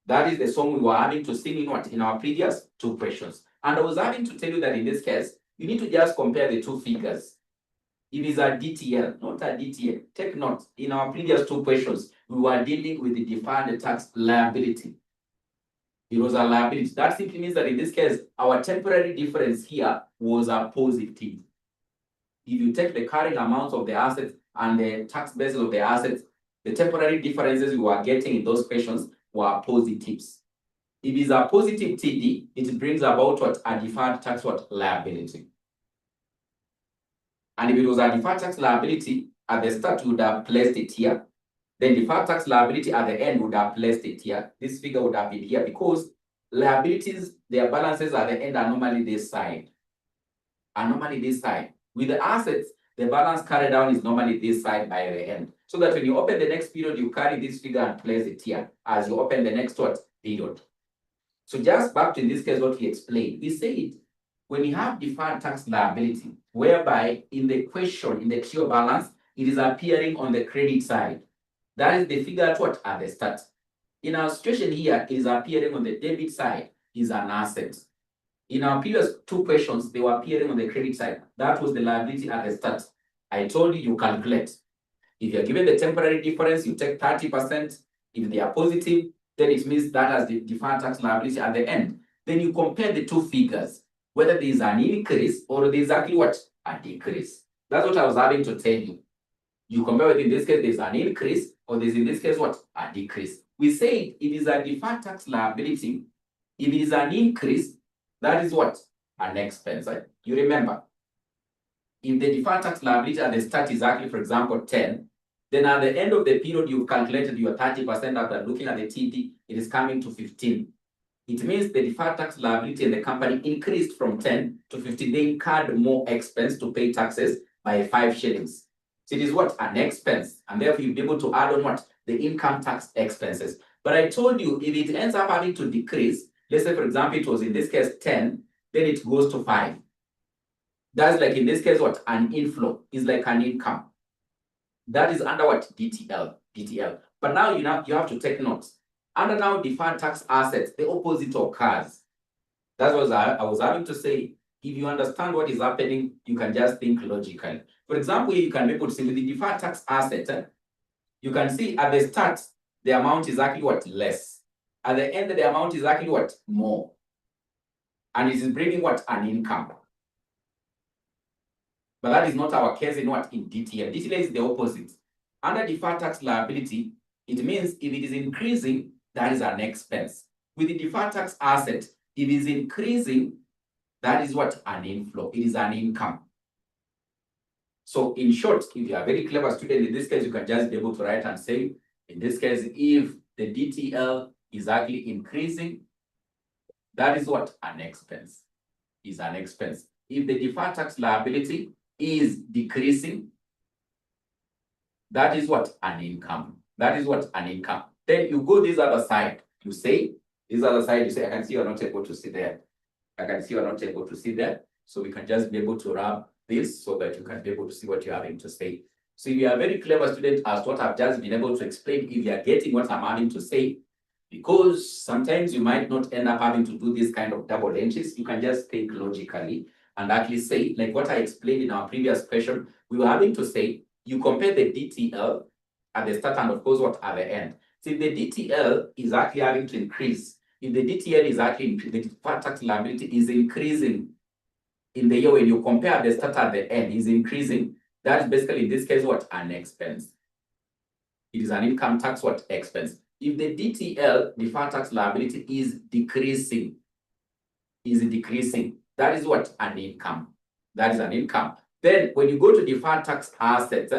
That is the sum we were having to sing in what? In our previous two questions. And I was having to tell you that in this case, you need to just compare the two figures. If it's a DTL, not a DTL, take note. In our previous two questions, we were dealing with the deferred tax liability. It was a liability. That simply means that in this case, our temporary difference here was a positive. If you take the carrying amount of the assets and the tax basis of the assets, the temporary differences we were getting in those questions were positives. If it's a positive TD, it brings about what? A deferred tax what? Liability. And if it was a deferred tax liability, at the start we would have placed it here. Then deferred tax liability at the end would have placed it here. This figure would have been here because liabilities, their balances at the end are normally this side. With the assets, the balance carried down is normally this side by the end. So that when you open the next period, you carry this figure and place it here as you open the next what? Period. So just back to in this case what we explained. We said when you have deferred tax liability, whereby in the question, in the trial balance, it is appearing on the credit side. That is the figure at what? At the start. In our situation here, it is appearing on the debit side, is an asset. In our previous two questions, they were appearing on the credit side. That was the liability at the start. I told you calculate. If you're given the temporary difference, you take 30%. If they are positive, then it means that as the deferred tax liability at the end. Then you compare the two figures, whether there is an increase or there is exactly what? A decrease. That's what I was having to tell you. You compare with, in this case, there's an increase, or there's in this case what? A decrease. We say it is a deferred tax liability. If it is an increase, that is what? An expense. Right? You remember, if the deferred tax liability at the start is actually, for example, 10, then at the end of the period, you've calculated your 30% after looking at the TD, it is coming to 15. It means the deferred tax liability in the company increased from 10 to 15. They incurred more expense to pay taxes by 5 shillings. So it is what? An expense. And therefore, you'll be able to add on what? The income tax expenses. But I told you, if it ends up having to decrease, let's say, for example, it was in this case 10, then it goes to 5. That's like in this case, what? An inflow is like an income. That is under what? DTL. But now you have to take notes. Under now deferred tax assets, the opposite occurs. That's what I was having to say. If you understand what is happening, you can just think logically. For example, you can be able to see with the deferred tax asset, you can see at the start, the amount is actually what? Less. At the end, the amount is actually what? More. And it is bringing what? An income. But that is not our case in what? In DTL. DTL is the opposite. Under deferred tax liability, it means if it is increasing, that is an expense. With the deferred tax asset, if it is increasing, that is what? An inflow. It is an income. So in short, if you are a very clever student, in this case, you can just be able to write and say, in this case, if the DTL is actually increasing, that is what? An expense. Is an expense. If the deferred tax liability is decreasing, that is what? An income. That is what? An income. Then you go this other side. You say, this other side, you say, I can see you're not able to see there. I can see you're not able to see there. So we can just be able to wrap this so that you can be able to see what you're having to say. So if you are a very clever student, as what I've just been able to explain, if you are getting what I'm having to say, because sometimes you might not end up having to do this kind of double entries, you can just think logically and actually say, like what I explained in our previous question, we were having to say, you compare the DTL at the start and of course what at the end. So if the DTL is actually having to increase, if the DTL is actually, the deferred tax liability is increasing in the year when you compare the start at the end is increasing, that is basically in this case what? An expense. It is an income tax what? Expense. If the DTL, deferred tax liability, is decreasing, that is what? An income. That is an income. Then when you go to deferred tax assets,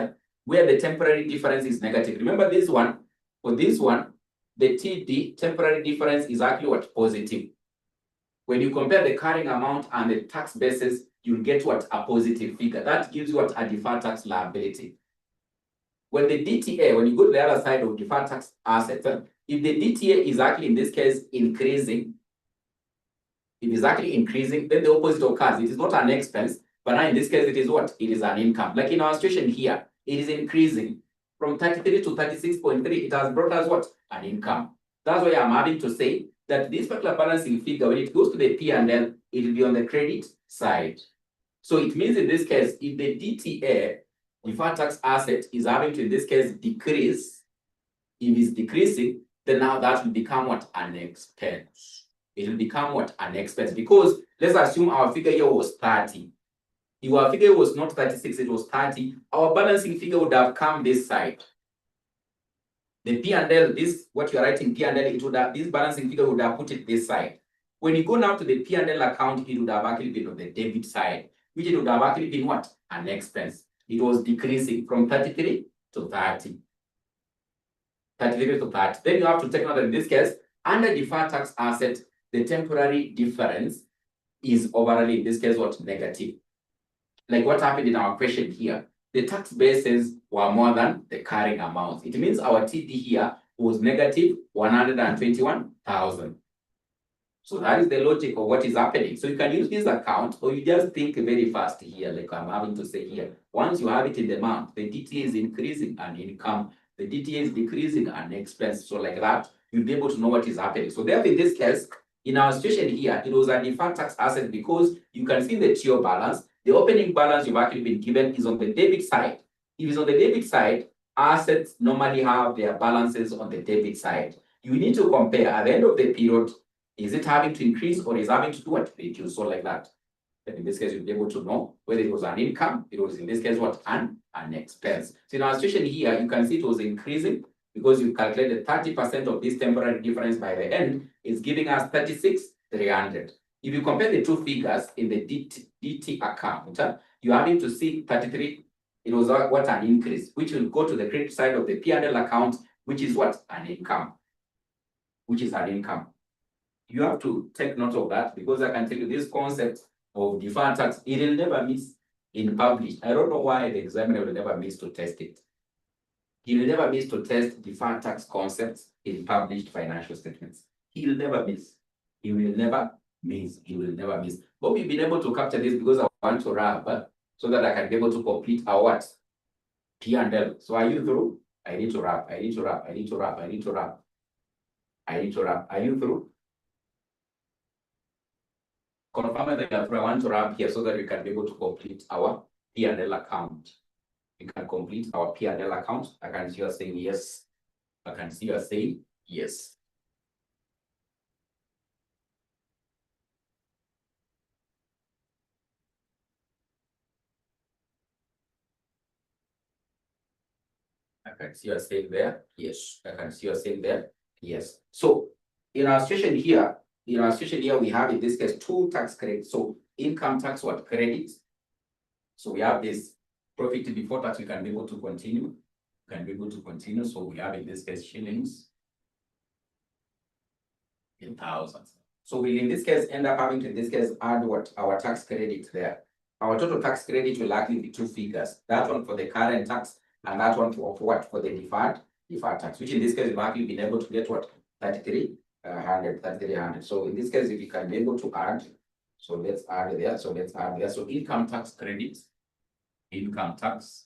where the temporary difference is negative, remember this one, for this one, the TD, temporary difference, is actually what? Positive. When you compare the carrying amount and the tax basis, you'll get what? A positive figure. That gives you what? A deferred tax liability. When the DTA, when you go to the other side of deferred tax assets, if the DTA is actually in this case increasing, it is actually increasing, then the opposite occurs. It is not an expense, but now in this case, it is what? It is an income. Like in our situation here, it is increasing from 33 to 36.3. It has brought us what? An income. That's why I'm having to say that this particular balancing figure, when it goes to the P&L, it will be on the credit side. So it means in this case, if the DTA, deferred tax asset, is having to, in this case, decrease, if it's decreasing, then now that will become what? An expense. It will become what? An expense. Because let's assume our figure here was 30. If our figure was not 36, it was 30, our balancing figure would have come this side. The P&L, this, what you're writing P&L, it would have, this balancing figure would have put it this side. When you go now to the P&L account, it would have actually been on the debit side, which it would have actually been what? An expense. It was decreasing from 33 to 30. 33 to 30. Then you have to take note that in this case, under deferred tax asset, the temporary difference is overall, in this case, what? Negative. Like what happened in our question here. The tax bases were more than the carrying amounts. It means our TD here was negative 121,000. So that is the logic of what is happening. So you can use this account, or you just think very fast here, like I'm having to say here. Once you have it in the month, the DTA is increasing an income, the DTA is decreasing an expense. So like that, you'll be able to know what is happening. So therefore, in this case, in our situation here, it was a deferred tax asset because you can see the TO balance. The opening balance you've actually been given is on the debit side. If it's on the debit side, assets normally have their balances on the debit side. You need to compare at the end of the period, is it having to increase or is having to do what? Reduce, so like that. Then in this case, you'll be able to know whether it was an income, it was in this case what? An expense. So in our situation here, you can see it was increasing because you calculated 30% of this temporary difference by the end is giving us 36,300. If you compare the two figures in the DT account, you're having to see 33, it was what? An increase, which will go to the credit side of the P&L account, which is what? An income, which is an income. You have to take note of that because I can tell you this concept of deferred tax, it will never miss in published. I don't know why the examiner will never miss to test it. He will never miss to test deferred tax concepts in published financial statements. He will never miss. He will never miss. He will never miss. But we've been able to capture this because I want to wrap so that I can be able to complete our what? P&L. So are you through? I need to wrap. I need to wrap. I need to wrap. I need to wrap. I need to wrap. Are you through? Confirm that you are through. I want to wrap here so that we can be able to complete our P&L account. We can complete our P&L account. I can see you saying yes. I can see you are saying yes. I can see you are saying there, yes. I can see you are saying there, yes. So in our situation here, we have in this case 2 tax credits. So income tax what credits. So we have this profit before tax. We can be able to continue. So we have in this case shillings in thousands. So we'll in this case end up having to in this case add what our tax credit there. Our total tax credit will likely be 2 figures. That one for the current tax and that one for what? For the deferred tax, which in this case we've actually been able to get what? 3,300. So in this case, if you can be able to add, so let's add there. So income tax credits. Income tax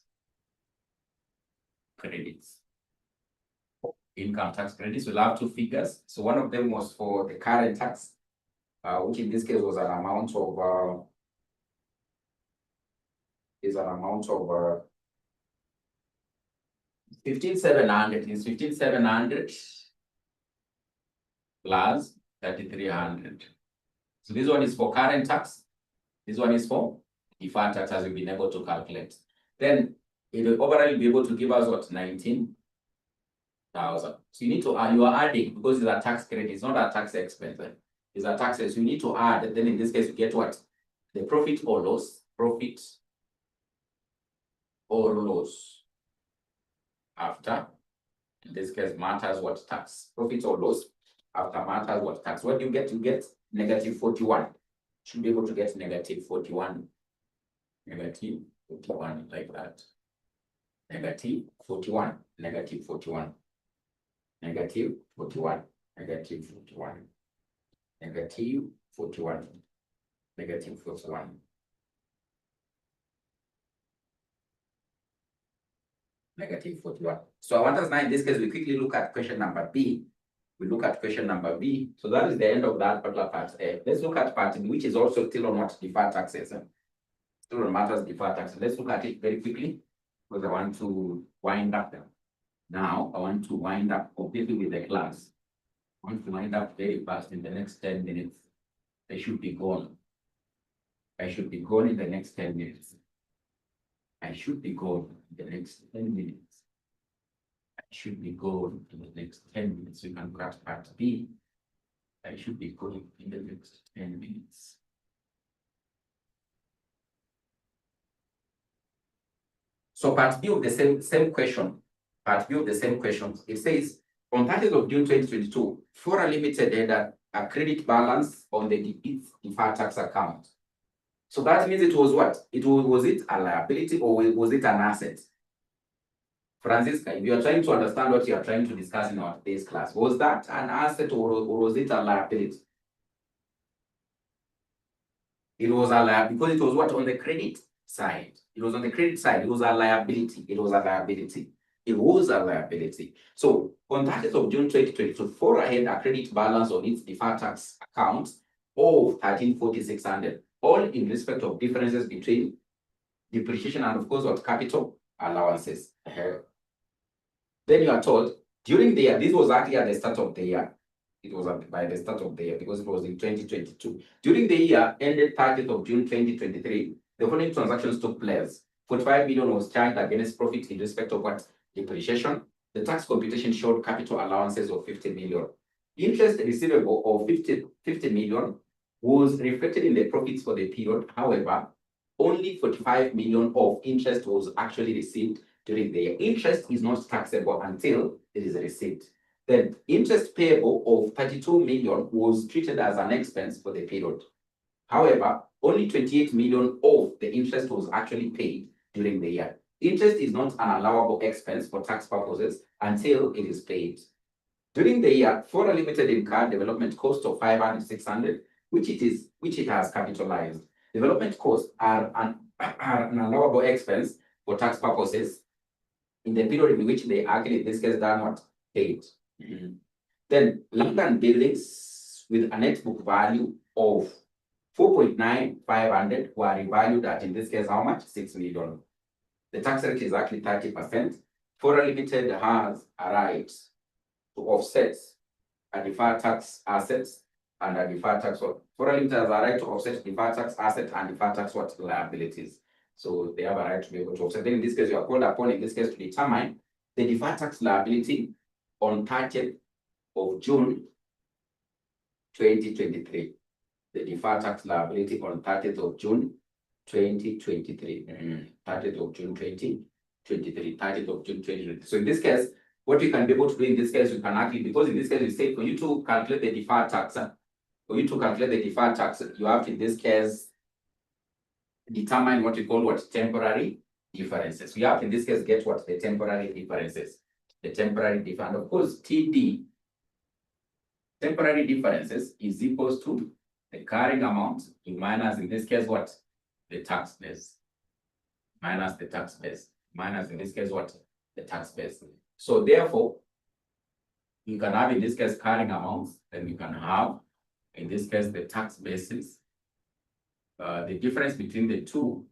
credits will have 2 figures. So one of them was for the current tax, which in this case was an amount of 15,700. Is 15,700 plus 3,300. So this one is for current tax. This one is for deferred tax, as we've been able to calculate. Then it will overall be able to give us what? 19,000. So you need to you are adding, because it's a tax credit, it's not a tax expense. It's a tax, so you need to add. Then in this case, you get what? The profit or loss. Profit or loss after, in this case, matters what tax. Profit or loss after matters what tax. What do you get? You get negative 41. Should be able to get negative 41. Negative 41 like that. Negative 41. Negative 41. Negative 41. Negative 41. Negative 41. Negative 41. Negative 41. So I want us now in this case, we quickly look at question number B. We look at question number B. So that is the end of that particular part A. Let's look at part B, which is also still on what? Deferred taxes. Still on matters deferred taxes. Let's look at it very quickly, because I want to wind up now. I want to wind up completely with the class. I want to wind up very fast in the next 10 minutes. I should be gone. I should be gone in the next 10 minutes. I should be gone in the next 10 minutes. I should be gone in the next 10 minutes. We can grab part B. I should be going in the next 10 minutes. So part B of the same question. Part B of the same question. It says, on 30th of June 2022, 𝑓𝑟𝑒 Limited had a credit balance on the deferred tax account. So that means it was what? Was it a liability or was it an asset? Francisca, if you are trying to understand what you are trying to discuss in our today's class, was that an asset or was it a liability? It was a liability because it was what? On the credit side. It was on the credit side. It was a liability. It was a liability. It was a liability. So on 30th of June 2022, 𝑓𝑟𝑒 had a credit balance on its deferred tax account of 13,600. All in respect of differences between depreciation and, of course, what? Capital allowances. Then you are told, during the year, this was actually at the start of the year. It was by the start of the year because it was in 2022. During the year ended 30th of June 2023, the following transactions took place. 45 million was charged against profit in respect of what? Depreciation. The tax computation showed capital allowances of 50 million. Interest receivable of 50 million was reflected in the profits for the period. However, only 45 million of interest was actually received during the year. Interest is not taxable until it is received. Then interest payable of 32 million was treated as an expense for the period. However, only 28 million of the interest was actually paid during the year. Interest is not an allowable expense for tax purposes until it is paid. During the year, 𝑓𝑟𝑒 Limited incurred development cost of 500,600, which it has capitalized. Development costs are an allowable expense for tax purposes in the period in which they actually, in this case, done what? Paid. Then land and buildings with a net book value of 4.9500 were revalued at, in this case, how much? 6 million. The tax rate is actually 30%. 𝑓𝑟𝑒 Limited has a right to offset a deferred tax assets and a deferred tax what? Foreign limiters have a right to offset deferred tax asset and deferred tax what? Liabilities. So they have a right to be able to offset. Then in this case, you are called upon in this case to determine the deferred tax liability on 30th of June 2023. The deferred tax liability on 30th of June 2023. 30th of June 2023. 30th of June 2023. So in this case, what we can be able to do in this case, we can actually, because in this case, we say for you to calculate the deferred tax, you have to, in this case, determine what we call what? Temporary differences. We have to, in this case, get what? The temporary differences. The temporary difference. Of course, TD, temporary differences, is equals to the carrying amount minus, in this case, what? The tax base. Minus the tax base. Minus, in this case, what? The tax base. So therefore, you can have in this case carrying amounts, then you can have in this case the tax basis. The difference between the two,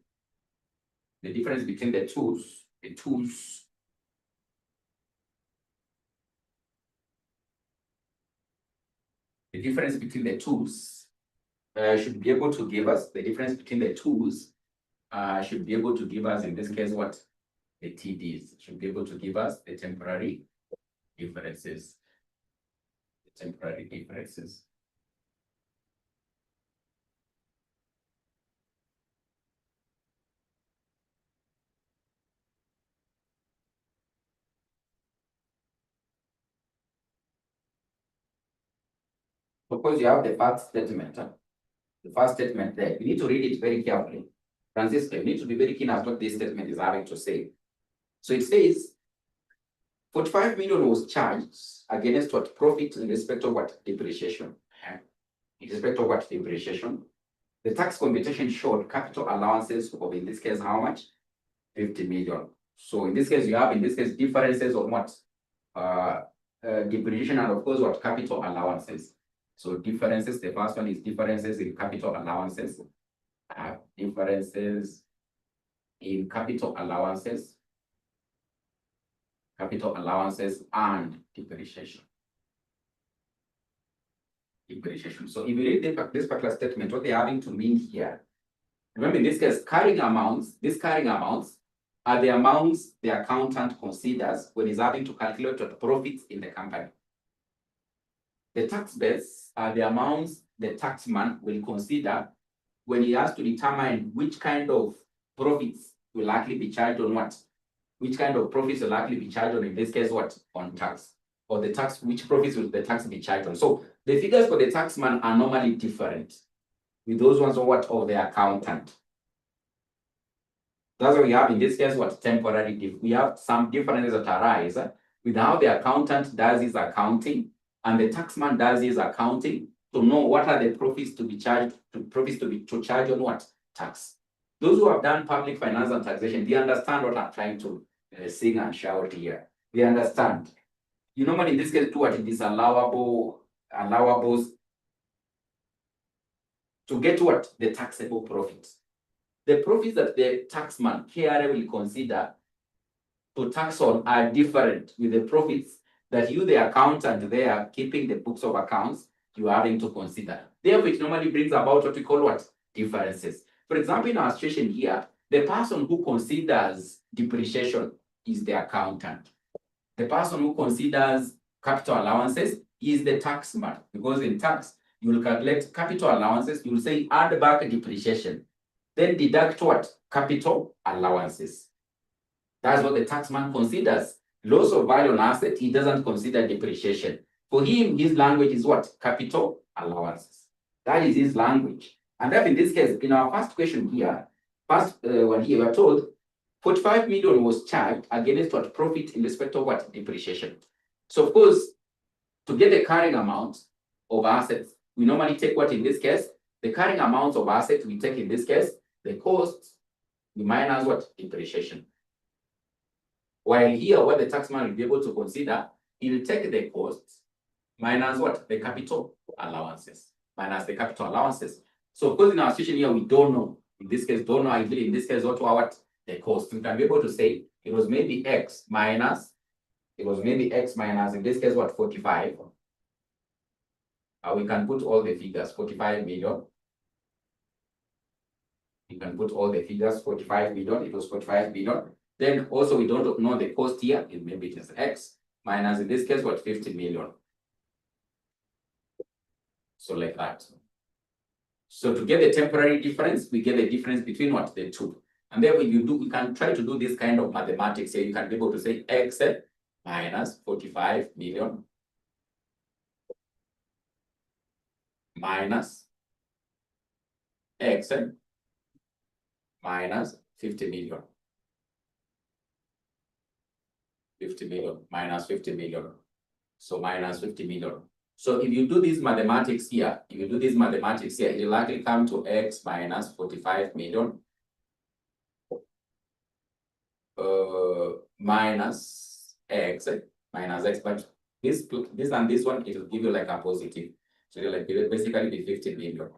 the difference between the tools, the difference between the tools should be able to give us the difference between the tools should be able to give us in this case what? The TDs should be able to give us the temporary differences. The temporary differences. Suppose you have the first statement. The first statement there, you need to read it very carefully. Francisco, you need to be very keen as what this statement is having to say. So it says, 45 million was charged against what? Profit in respect of what? Depreciation. In respect of what? Depreciation. The tax computation showed capital allowances of, in this case, how much? 50 million. So in this case, you have, in this case, differences of what? Depreciation and of course, what? Capital allowances. So differences, the first one is differences in capital allowances. Differences in capital allowances and depreciation. So if you read this particular statement, what they're having to mean here, remember in this case, carrying amounts, these carrying amounts are the amounts the accountant considers when he's having to calculate the profits in the company. The tax base are the amounts the taxman will consider when he has to determine which kind of profits will likely be charged on what? Which kind of profits will likely be charged on, in this case, what? On tax. Or the tax, which profits will the tax be charged on? So the figures for the taxman are normally different with those ones of what? Of the accountant. That's what we have in this case, what? Temporary. We have some differences that arise with how the accountant does his accounting and the taxman does his accounting to know what are the profits to be charged, to charge on what? Tax. Those who have done public finance and taxation, they understand what I'm trying to sing and shout here. They understand. You normally in this case do what? It is allowables to get what? The taxable profits. The profits that the taxman here will consider to tax on are different with the profits that you, the accountant, they are keeping the books of accounts, you are having to consider. Therefore, it normally brings about what we call what? Differences. For example, in our situation here, the person who considers depreciation is the accountant. The person who considers capital allowances is the taxman, because in tax, you will calculate capital allowances, you will say add back depreciation, then deduct what? Capital allowances. That's what the taxman considers. Loss of value on asset, he doesn't consider depreciation. For him, his language is what? Capital allowances. That is his language. And that in this case, in our first question here, when we are told 45 million was charged against what? Profit in respect of what? Depreciation. So of course, to get the carrying amount of assets, we normally take what in this case? The carrying amount of assets, we take in this case, the costs, we minus what? Depreciation. While here, what the taxman will be able to consider, he will take the costs minus what? The capital allowances. Minus the capital allowances. So of course, in our situation here, we don't know. In this case, don't know ideally, in this case, what the cost. We can be able to say it was maybe X minus It was maybe X minus, in this case, what, 45. We can put all the figures, 45 million. You can put all the figures, 45 million, it was 45 million. Then also we don't know the cost here, maybe it is X minus, in this case, what, 50 million. So like that. So to get the temporary difference, we get the difference between what, the two. And then when you do, we can try to do this kind of mathematics here. You can be able to say X minus 45 million minus X minus 50 million. 50 million minus 50 million. So minus 50 million. So if you do this mathematics here, it will likely come to X minus 45 million minus X, but this and this one, it will give you like a positive. So it will like basically be 50 million.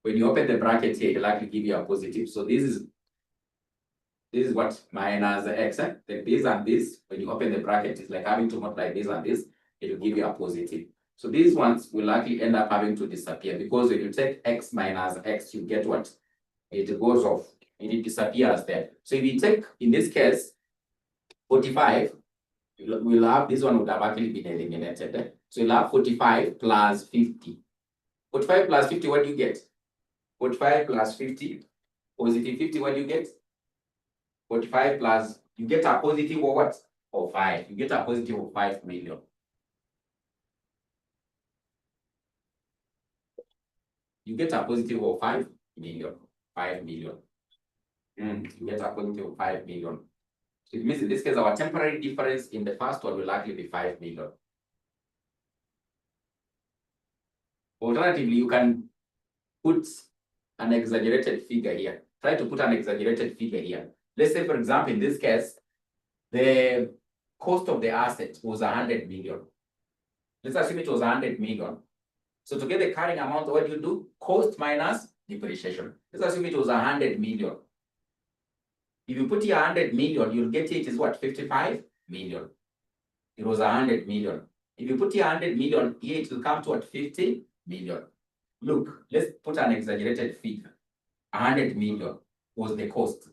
When you open the bracket here, it will likely give you a positive. So this is what, minus X. Then this and this, when you open the bracket, it's like having to multiply this and this, it will give you a positive. So these ones will likely end up having to disappear, because when you take X minus X, you get what? It goes off. It disappears there. So if you take, in this case, 45, we'll have, this one would have actually been eliminated. So you'll have 45 plus 50. 45 plus 50, what do you get? 45 plus 50, positive 50, what do you get? 45 plus, you get a positive of what? Of 5. You get a positive of 5 million. You get a positive of 5 million. 5 million. You get a positive of 5 million. So it means in this case, our temporary difference in the first one will likely be 5 million. Alternatively, you can put an exaggerated figure here. Try to put an exaggerated figure here. Let's say, for example, in this case, the cost of the asset was 100 million. Let's assume it was 100 million. So to get the carrying amount, what do you do? Cost minus depreciation. Let's assume it was 100 million. If you put here 100 million, you'll get here, it is what? 55 million. It was 100 million. If you put here 100 million, here it will come to what? 50 million. Look, let's put an exaggerated figure. 100 million was the cost.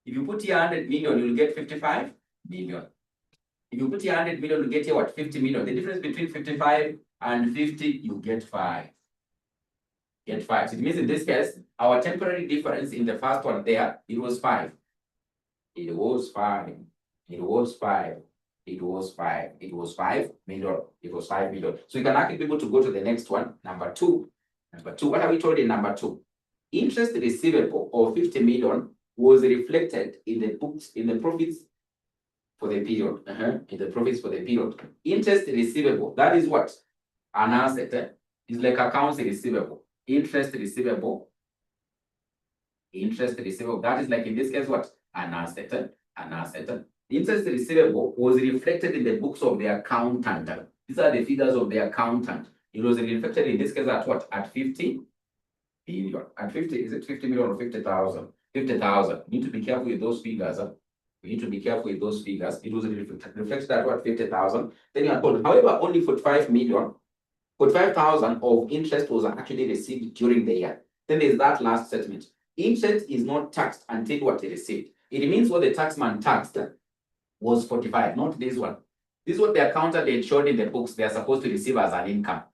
If you put here 100 million, you'll get 55 million. If you put here 100 million, you get here what? 50 million. The difference between 55 and 50, you get 5. Get 5. So it means in this case, our temporary difference in the first one there, it was 5. It was 5. It was 5. It was 5. It was 5 million. It was 5 million. So you can actually be able to go to the next one, number 2. Number 2, what have we told in number 2? Interest receivable of 50 million was reflected in the books, in the profits for the period. In the profits for the period. Interest receivable, that is what? An asset. It's like accounts receivable. Interest receivable. Interest receivable. That is like in this case what? An asset. An asset. Interest receivable was reflected in the books of the accountant. These are the figures of the accountant. It was reflected in this case at what? At 50 million. At 50, is it 50 million or 50,000? 50,000. You need to be careful with those figures. You need to be careful with those figures. It was reflected at what? 50,000. Then you are told, however, only 45 million, 45,000 of interest was actually received during the year. Then there's that last statement. Interest is not taxed until what is received. It means what the taxman taxed was 45, not this one. This is what the accountant had showed in the books they are supposed to receive as an income,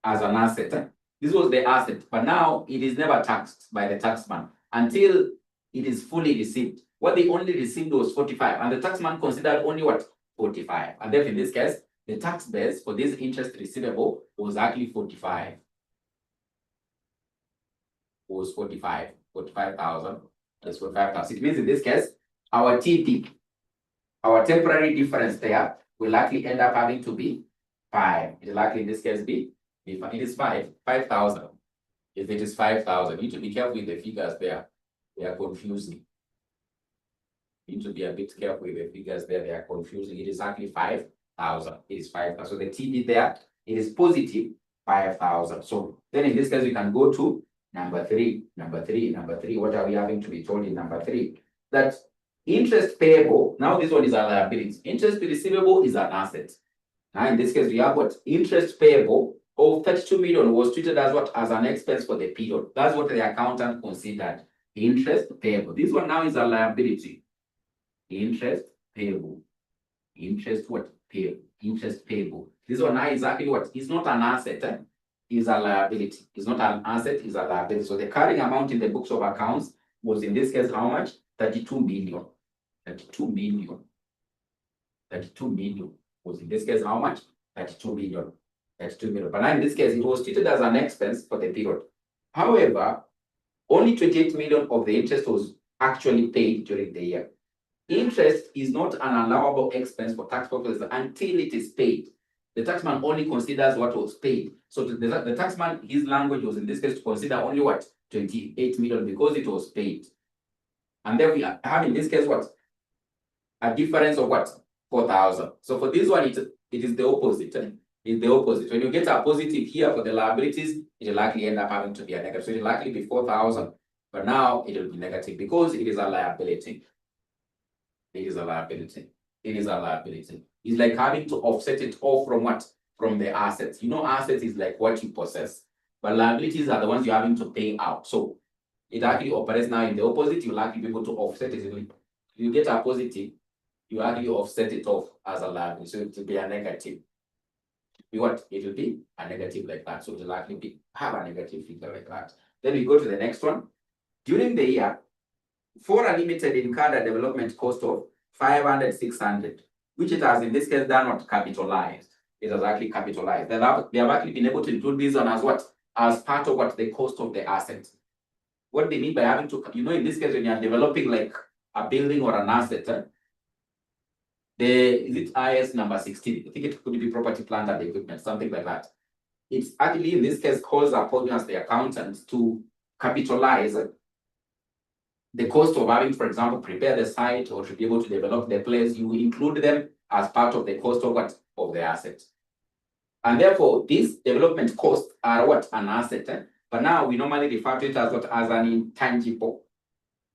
as an asset. This was the asset, but now it is never taxed by the taxman until it is fully received. What they only received was 45, and the taxman considered only what? 45. And then in this case, the tax base for this interest receivable was actually 45. Was 45,000. That's 45,000. It means in this case, our TP, our temporary difference there, will likely end up having to be 5. It will likely in this case be, if it is 5,000. If it is 5,000, you need to be careful with the figures there. They are confusing. You need to be a bit careful with the figures there. They are confusing. It is actually 5,000. It is 5,000. So the TP there, it is positive 5,000. So then in this case, we can go to number 3. Number 3. What are we having to be told in number 3? That Interest payable, now this one is a liability. Interest receivable is an asset. Now in this case, we have what? Interest payable of 32 million was treated as what? As an expense for the period. That's what the accountant considered. Interest payable. This one now is a liability. Interest payable. Interest what? Payable. Interest payable. This one now is exactly what? It's not an asset, it's a liability. It's not an asset, it's a liability. So the carrying amount in the books of accounts was in this case how much? 32 million. 32 million. 32 million was in this case how much? 32 million. 32 million. But now in this case, it was treated as an expense for the period. However, only 28 million of the interest was actually paid during the year. Interest is not an allowable expense for tax purposes until it is paid. The taxman only considers what was paid. So the taxman, his language was in this case to consider only what? 28 million because it was paid. And then we have in this case what? A difference of what? 4,000. So for this one, it is the opposite. It's the opposite. When you get a positive here for the liabilities, it will likely end up having to be a negative. So it will likely be 4,000. But now it will be negative because it is a liability. It is a liability. It is a liability. It's like having to offset it off from what? From the assets. You know, assets is like what you possess. But liabilities are the ones you're having to pay out. So it actually operates now in the opposite. You'll actually be able to offset it. If you get a positive, you actually offset it off as a liability. So it will be a negative. What? It will be a negative like that. So it will actually have a negative figure like that. Then we go to the next one. During the year, 𝑓𝑟𝑒 Limited incurred a development cost of 500, 600, which it has in this case done not capitalized. It has actually capitalized. They have actually been able to include this one as what? As part of what? The cost of the asset. What they mean by having to, you know, in this case, when you are developing like a building or an asset, is it IS number 16? I think it could be property, plant, and equipment, something like that. It's actually in this case calls upon us, the accountant, to capitalize the cost of having, for example, prepare the site or to be able to develop the place. You include them as part of the cost of what? Of the asset. And therefore, these development costs are what? An asset. But now we normally refer to it as what? As an intangible.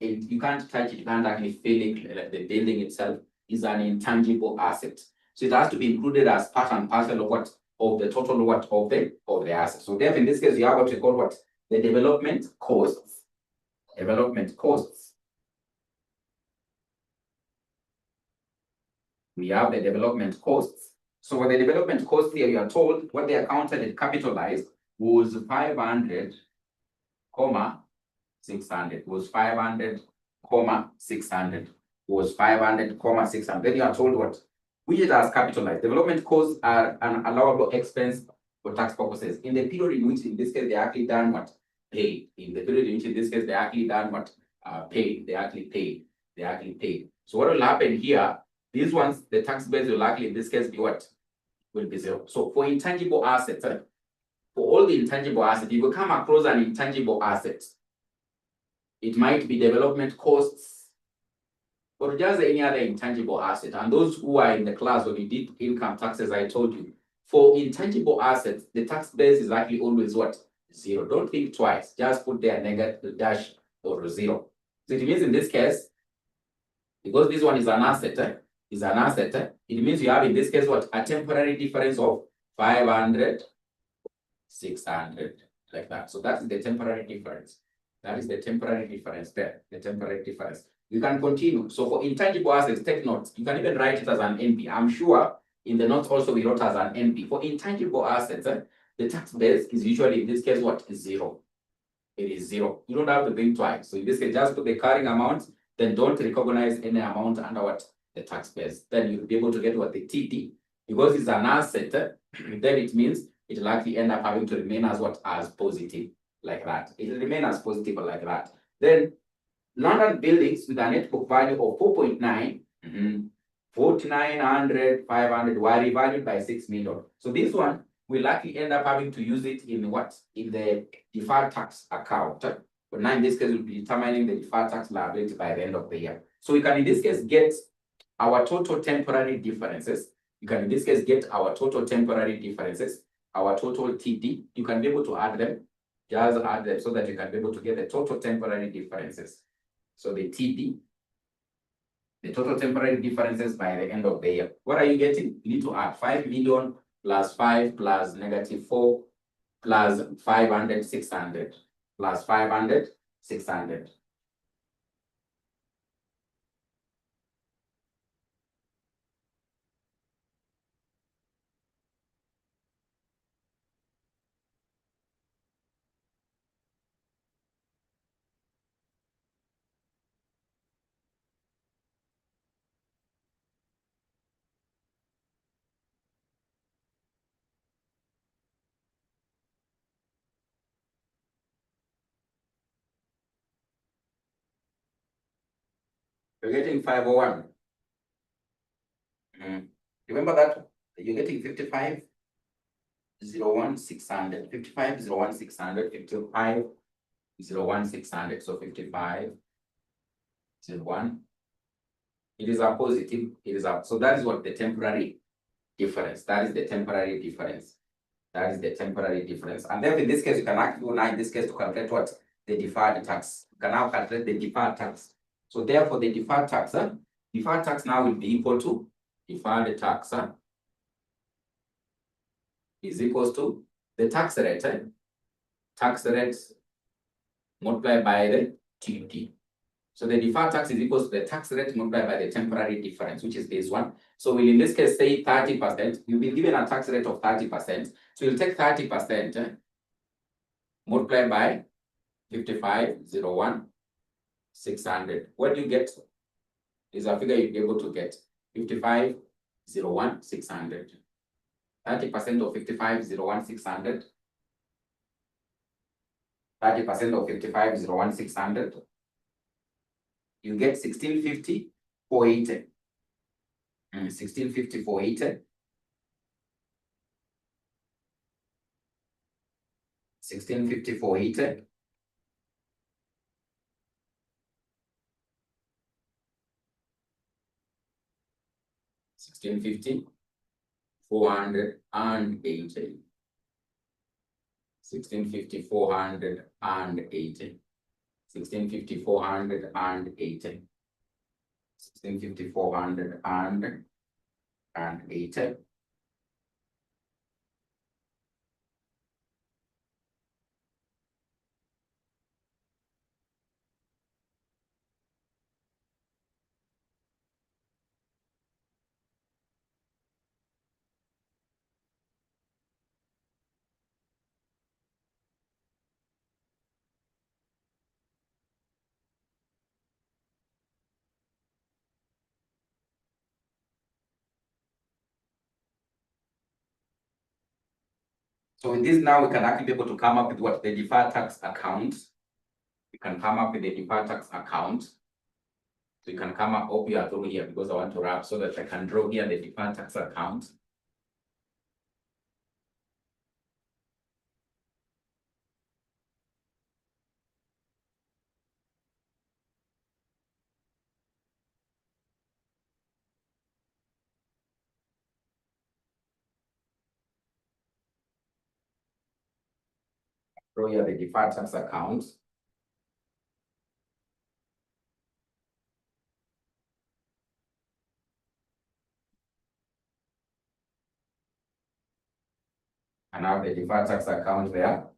You can't touch it, you can't actually feel it. Like the building itself is an intangible asset. So it has to be included as part and parcel of what? Of the total what? Of the asset. So therefore, in this case, you have what we call what? The development costs. Development costs. We have the development costs. So for the development costs here, you are told what the accountant had capitalized was 500, 600. Was 500, 600. Was 500, 600. Then you are told what? Which it has capitalized. Development costs are an allowable expense for tax purposes. In the period in which, in this case, they actually done what? Paid. In the period in which, in this case, they actually done what? Paid. They actually paid. They actually paid. So what will happen here? These ones, the tax base will likely, in this case, be what? Will be 0. So for intangible assets, for all the intangible assets, if you come across an intangible asset, it might be development costs or just any other intangible asset. And those who are in the class when we did income taxes, I told you, for intangible assets, the tax base is actually always what? 0. Don't think twice. Just put there negative dash or 0. So it means in this case, because this one is an asset, it means you have in this case what? A temporary difference of 500, 600, like that. So that's the temporary difference. That is the temporary difference there, the temporary difference. You can continue. So for intangible assets, take notes. You can even write it as an NP. I'm sure in the notes also we wrote as an NP. For intangible assets, the tax base is usually in this case what? Is 0. It is 0. You don't have to think twice. So in this case, just put the carrying amount, then don't recognize any amount under what? The tax base. Then you'll be able to get what? The TD. Because it's an asset, then it means it will actually end up having to remain as what? As positive, like that. It will remain as positive like that. Then London buildings with a net book value of 4.9, 4,900, 500 were revalued by 6 million. So this one will likely end up having to use it in what? In the deferred tax account. But now in this case, we'll be determining the deferred tax liability by the end of the year. So we can in this case get our total temporary differences. You can in this case get our total temporary differences, our total TD. You can be able to add them. Just add them so that you can be able to get the total temporary differences. So the TD The total temporary differences by the end of the year. What are you getting? You need to add 5 million plus 5 plus -4 plus 500, 600 plus 500, 600. You're getting 501. Remember that you're getting 55, 01, 600, 55, 01, 600, 55, 01, 600. So 55, 01. It is a positive. It is up. So that is what the temporary difference. That is the temporary difference. That is the temporary difference. And then in this case, you can actually now in this case to calculate what the deferred tax. You can now calculate the deferred tax. So therefore, the deferred tax now will be equal to deferred tax is equals to the tax rate. Tax rate multiplied by the TD. So the deferred tax is equal to the tax rate multiplied by the temporary difference, which is this one. So we'll in this case say 30%. You'll be given a tax rate of 30%. So you'll take 30% multiplied by 55, 01, 600. What do you get? Is a figure you'll be able to get 55, 01, 600. 30% of 55, 01, 600. 30% of 55, 01, 600. You get 1650, 480. 1650, 480. 1650, 480. 1650, 480. 1650, 480. 1650, 480. 1650, 480. So in this now we can actually be able to come up with what the deferred tax account. We can come up with the deferred tax account. So you can come up here through here because I want to wrap so that I can draw here the deferred tax account. Draw here the deferred tax account. And have the deferred tax account there.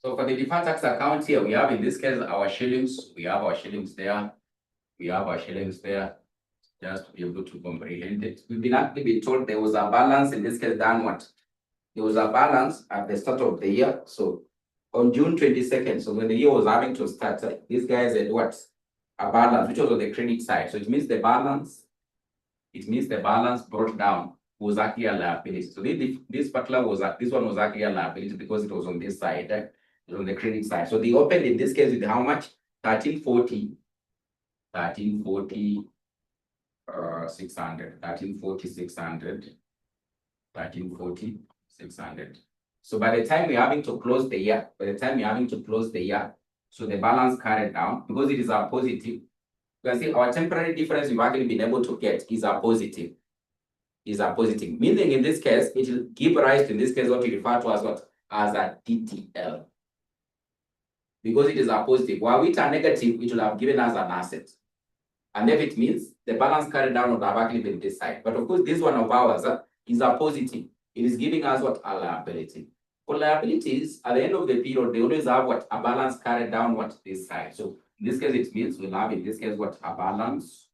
So for the deferred tax account here, we have in this case our shillings, we have our shillings there, we have our shillings there, just to be able to comprehend it. We've been actually told there was a balance, in this case done what? There was a balance at the start of the year. So on June 22nd, so when the year was having to start, these guys had what? A balance, which was on the credit side. So it means the balance brought down was actually a liability. So this particular was this one was actually a liability because it was on this side, it was on the credit side. So they opened in this case with how much? 1340, 600, 600. So by the time we're having to close the year, so the balance carried down because it is a positive. You can see our temporary difference we've actually been able to get is a positive. Meaning in this case, it will give rise to, in this case, what we refer to as what? As a DTL. Because it is a positive. While with a negative, it will have given us an asset. And if it means the balance carried down would have actually been this side. But of course, this one of ours is a positive. It is giving us what? A liability. For liabilities, at the end of the period, they always have what? A balance carried down what? This side. So in this case, it means we'll have in this case what? A balance.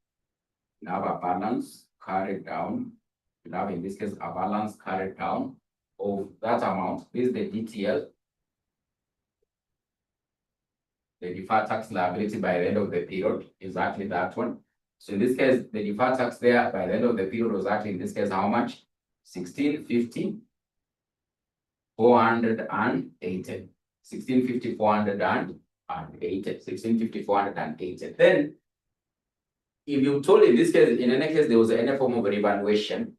We'll have a balance carried down. We'll have in this case a balance carried down of that amount. This is the DTL. The deferred tax liability by the end of the period is actually that one. So in this case, the deferred tax there by the end of the period was actually in this case how much? 1650, 480. 1650, 480. 1650, 480. Then, if you told in this case, in any case, there was any form of revaluation,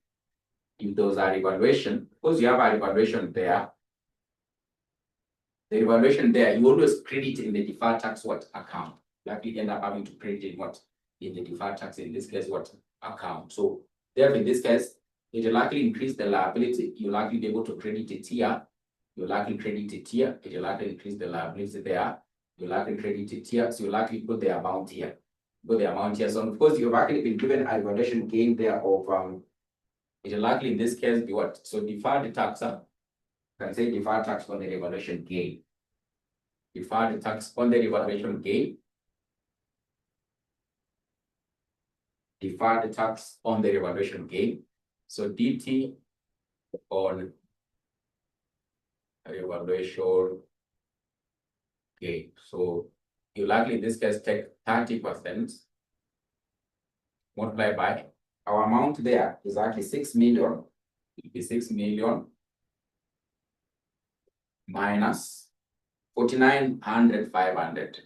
if there was a revaluation, because you have a revaluation there, the revaluation there, you always credit in the deferred tax what? Account. You actually end up having to credit in what? In the deferred tax, in this case, what? Account. So, therefore, in this case, it will likely increase the liability. You'll likely be able to credit it here. You'll likely credit it here. It will likely increase the liability there. You'll likely credit it here. So, you'll likely put the amount here. Put the amount here. So, of course, you've actually been given a revaluation gain there of, it will likely in this case be what? So, deferred tax, can say deferred tax on the revaluation gain. Deferred tax on the revaluation gain. Deferred tax on the revaluation gain. So DT on revaluation gain. So you likely in this case take 30%, multiply by our amount there is actually 6 million. It will be 6 million minus 49,500.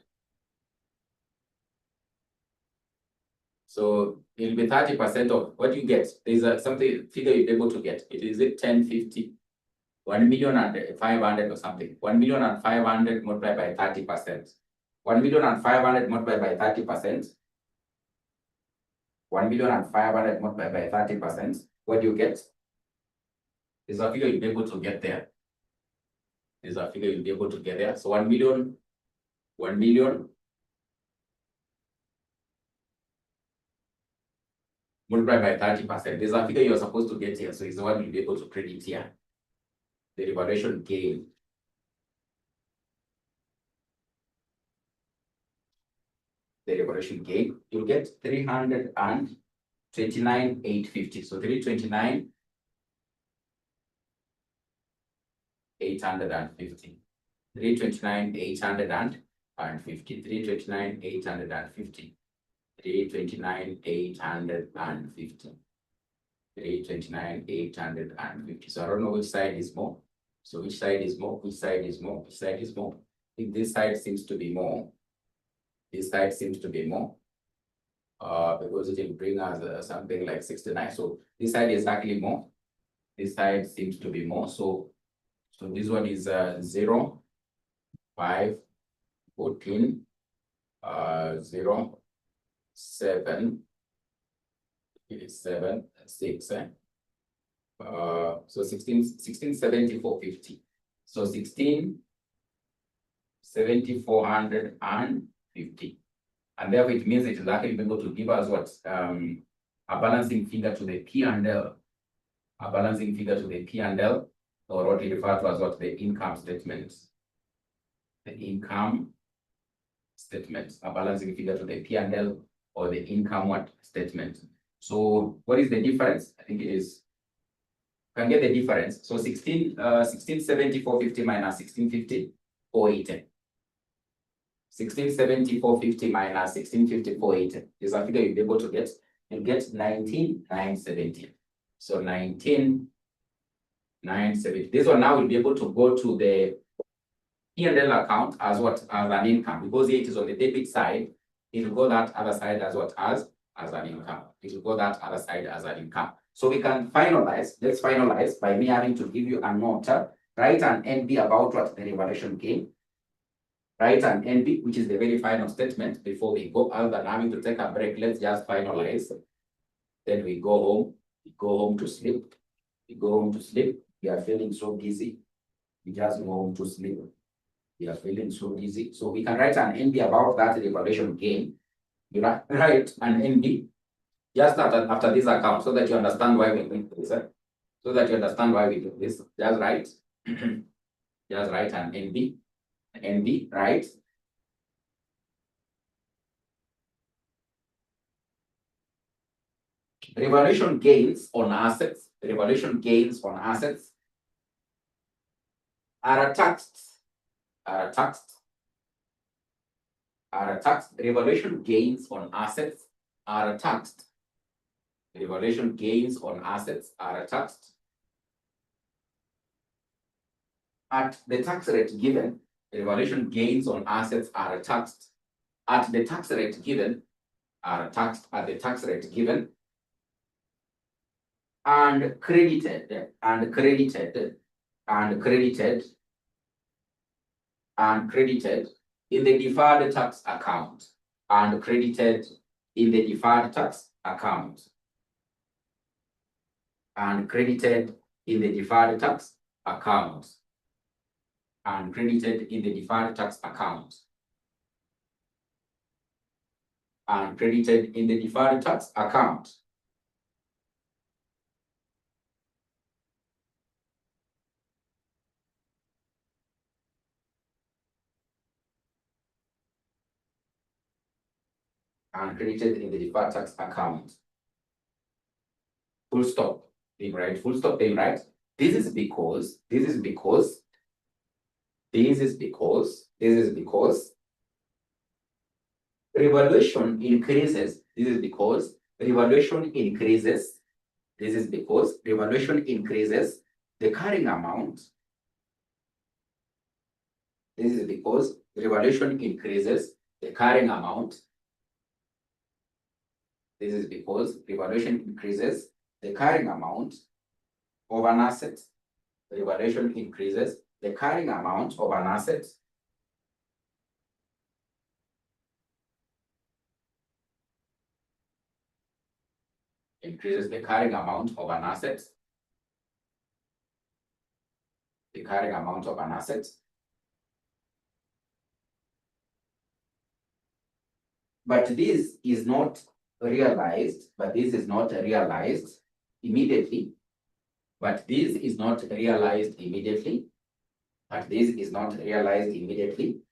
So it'll be 30% of what you get. There's a something figure you're able to get. It is 1050, 1,500,000 or something. 1,500,000 multiplied by 30%. 1,500,000 multiplied by 30%. 1,500,000 multiplied by 30%. What do you get? There's a figure you'll be able to get there. There's a figure you'll be able to get there. So 1 million multiplied by 30%. There's a figure you're supposed to get here. So it's the one you'll be able to credit here. The revaluation gain. The revaluation gain, you'll get 329,850. So 329,850. 329,850. 329,850. 329,850. 329,850. So I don't know which side is more. So which side is more? Which side is more? Which side is more? I think this side seems to be more. This side seems to be more. Because it will bring us something like 69. So this side is actually more. This side seems to be more. So this one is 0, 5, 14, 0, 7, it is 7, 6, so 167450. So 167450. And therefore it means it is actually able to give us what? A balancing figure to the P&L. A balancing figure to the P&L, or what we refer to as what? The income statement. the income statement, a balancing figure to the P&L or the income statement. So what is the difference? I think it is, you can get the difference. So 1670 450 minus 1650 480. 1670 450 minus 1650 480 is a figure you'll be able to get. You'll get 19,970. So 19,970. This one now will be able to go to the P&L account as what? As an income. Because it is on the debit side, it will go that other side as what? As an income. It will go that other side as an income. So we can finalize. Let's finalize by me having to give you a note. Write an NB about what? The revaluation gain. Write an NB, which is the very final statement before we go. Other than having to take a break, let's just finalize. Then we go home. We go home to sleep. We go home to sleep. We are feeling so dizzy. We just go home to sleep. We are feeling so dizzy. So we can write an NB about that revaluation gain. You write an NB just after this account so that you understand why we do this. So that you understand why we do this. Just write. Just write an NB. NB, right? Revaluation gains on assets. Revaluation gains on assets are taxed. Revaluation gains on assets are taxed. Revaluation gains on assets are taxed. At the tax rate given, revaluation gains on assets are taxed. At the tax rate given, are taxed at the tax rate given, and credited in the deferred tax account, and credited in the deferred tax account, and credited in the deferred tax account, and credited in the deferred tax account, and credited in the deferred tax account. And credited in the deferred tax account. Full stop. They write full stop. They write. This is because revaluation increases. This is because revaluation increases. This is because revaluation increases the carrying amount. This is because revaluation increases the carrying amount. This is because revaluation increases the carrying amount of an asset. Revaluation increases the carrying amount of an asset. Increases the carrying amount of an asset. The carrying amount of an asset. But this is not realized, immediately. But this is not realized immediately. But this is not realized immediately.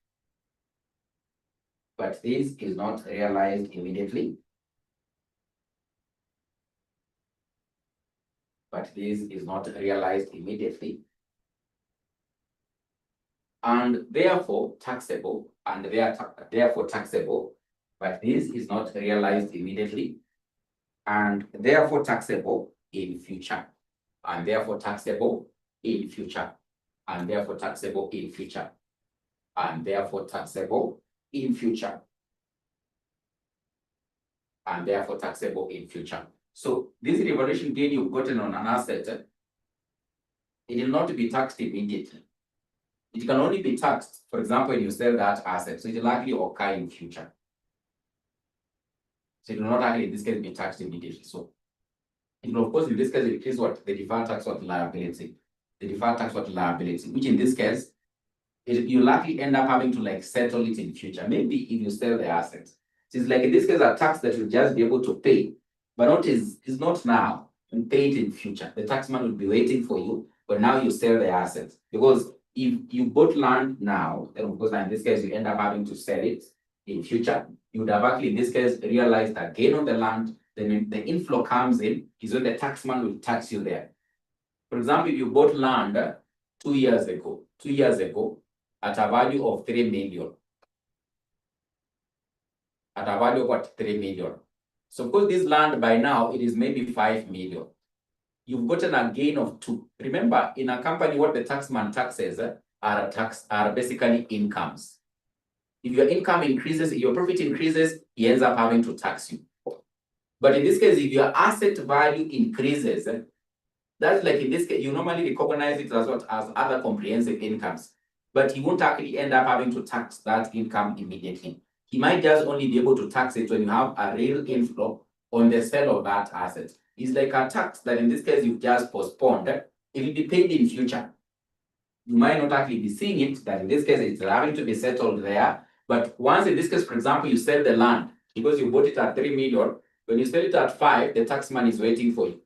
But this is not realized immediately. But this is not realized immediately. And therefore taxable, therefore taxable. But this is not realized immediately, and therefore taxable in future, and therefore taxable in future, and therefore taxable in future, and therefore taxable in future, and therefore taxable in future. So this revaluation gain you've gotten on an asset, it will not be taxed immediately. It can only be taxed, for example, when you sell that asset, so it will likely occur in future. So it will not actually, in this case, be taxed immediately. So it will, of course, in this case, it is what? The deferred tax liability. The deferred tax liability, which in this case, you likely end up having to like settle it in future. Maybe if you sell the asset. So it's like in this case, a tax that you'll just be able to pay, but not is not now, and pay it in future. The taxman will be waiting for you, but now you sell the asset. Because if you bought land now, then of course, in this case, you end up having to sell it in future. You would have actually, in this case, realized that gain on the land, then when the inflow comes in, is when the taxman will tax you there. For example, if you bought land 2 years ago, at a value of 3 million. At a value of what? 3 million. So because this land by now, it is maybe 5 million. You've gotten a gain of 2. Remember, in a company, what the taxman taxes are basically incomes. If your income increases, if your profit increases, he ends up having to tax you. But in this case, if your asset value increases, that's like in this case, you normally recognize it as what? As other comprehensive incomes. But he won't actually end up having to tax that income immediately. He might just only be able to tax it when you have a real inflow on the sale of that asset. It's like a tax that in this case you've just postponed. It will be paid in future. You might not actually be seeing it, that in this case it's having to be settled there. But once in this case, for example, you sell the land because you bought it at 3 million, when you sell it at 5, the taxman is waiting for you.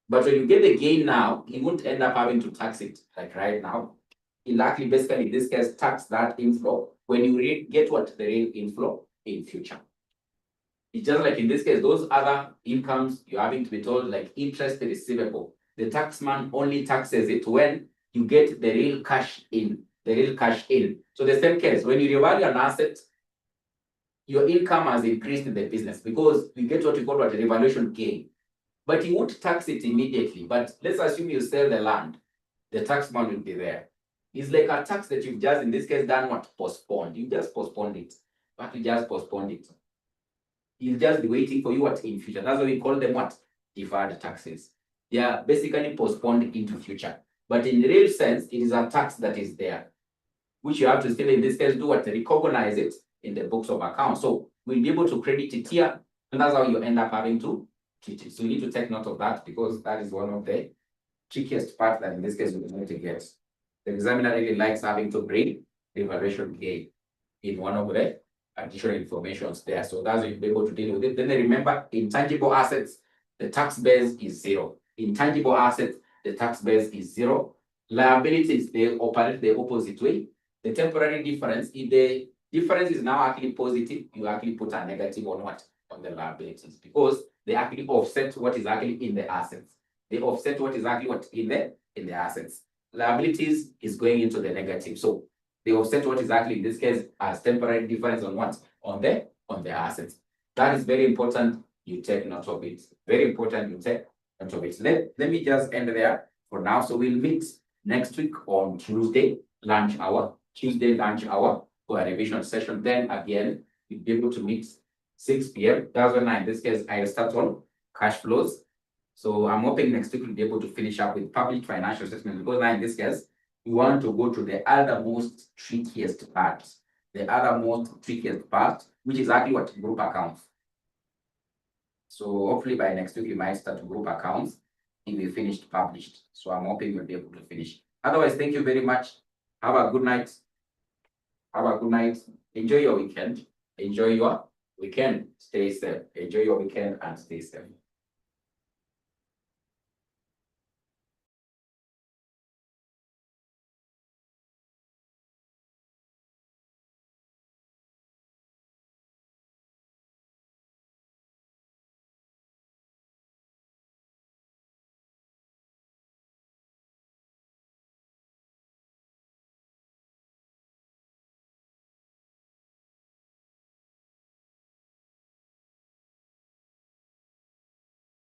But when you get the gain now, he won't end up having to tax it like right now. He'll actually basically in this case tax that inflow when you get what? The real inflow in future. It's just like in this case, those other incomes you're having to be told, like interest receivable. The taxman only taxes it when you get the real cash in, So the same case, when you revalue an asset, your income has increased in the business because you get what we call a revaluation gain. But you won't tax it immediately. But let's assume you sell the land, the taxman will be there. It's like a tax that you've just, in this case, done what? Postponed. You just postponed it. But you just postponed it. He'll just be waiting for you what? In future. That's why we call them what? Deferred taxes. They are basically postponed into future. But in the real sense, it is a tax that is there, which you have to still, in this case, do what? Recognize it in the books of accounts. So we'll be able to credit it here, and that's how you end up having to treat it. So you need to take note of that because that is one of the trickiest parts that in this case we're going to get. The examiner really likes having to bring revaluation gain in one of the additional informations there. So that's how you'll be able to deal with it. Then remember, intangible assets, the tax base is 0. Intangible assets, the tax base is 0. Liabilities, they operate the opposite way. The temporary difference, if the difference is now actually positive, you actually put a negative on what? On the liabilities, because they actually offset what is actually in the assets. They offset what is actually what in the assets. Liabilities is going into the negative. So they offset what is actually in this case as temporary difference on what? On the assets. That is very important. You take note of it. Very important you take note of it. Let me just end there for now. So we'll meet next week on Tuesday lunch hour for a revision session. Then again, we'll be able to meet 6 p.m. That's when in this case I start on cash flows. So I'm hoping next week we'll be able to finish up with public financial statements, because now in this case, we want to go to the trickiest part, which is actually what? Group accounts. So hopefully by next week, we might start group accounts if we finished published. So I'm hoping we'll be able to finish. Otherwise, thank you very much. Have a good night. Enjoy your weekend. Stay safe. Enjoy your weekend and stay safe.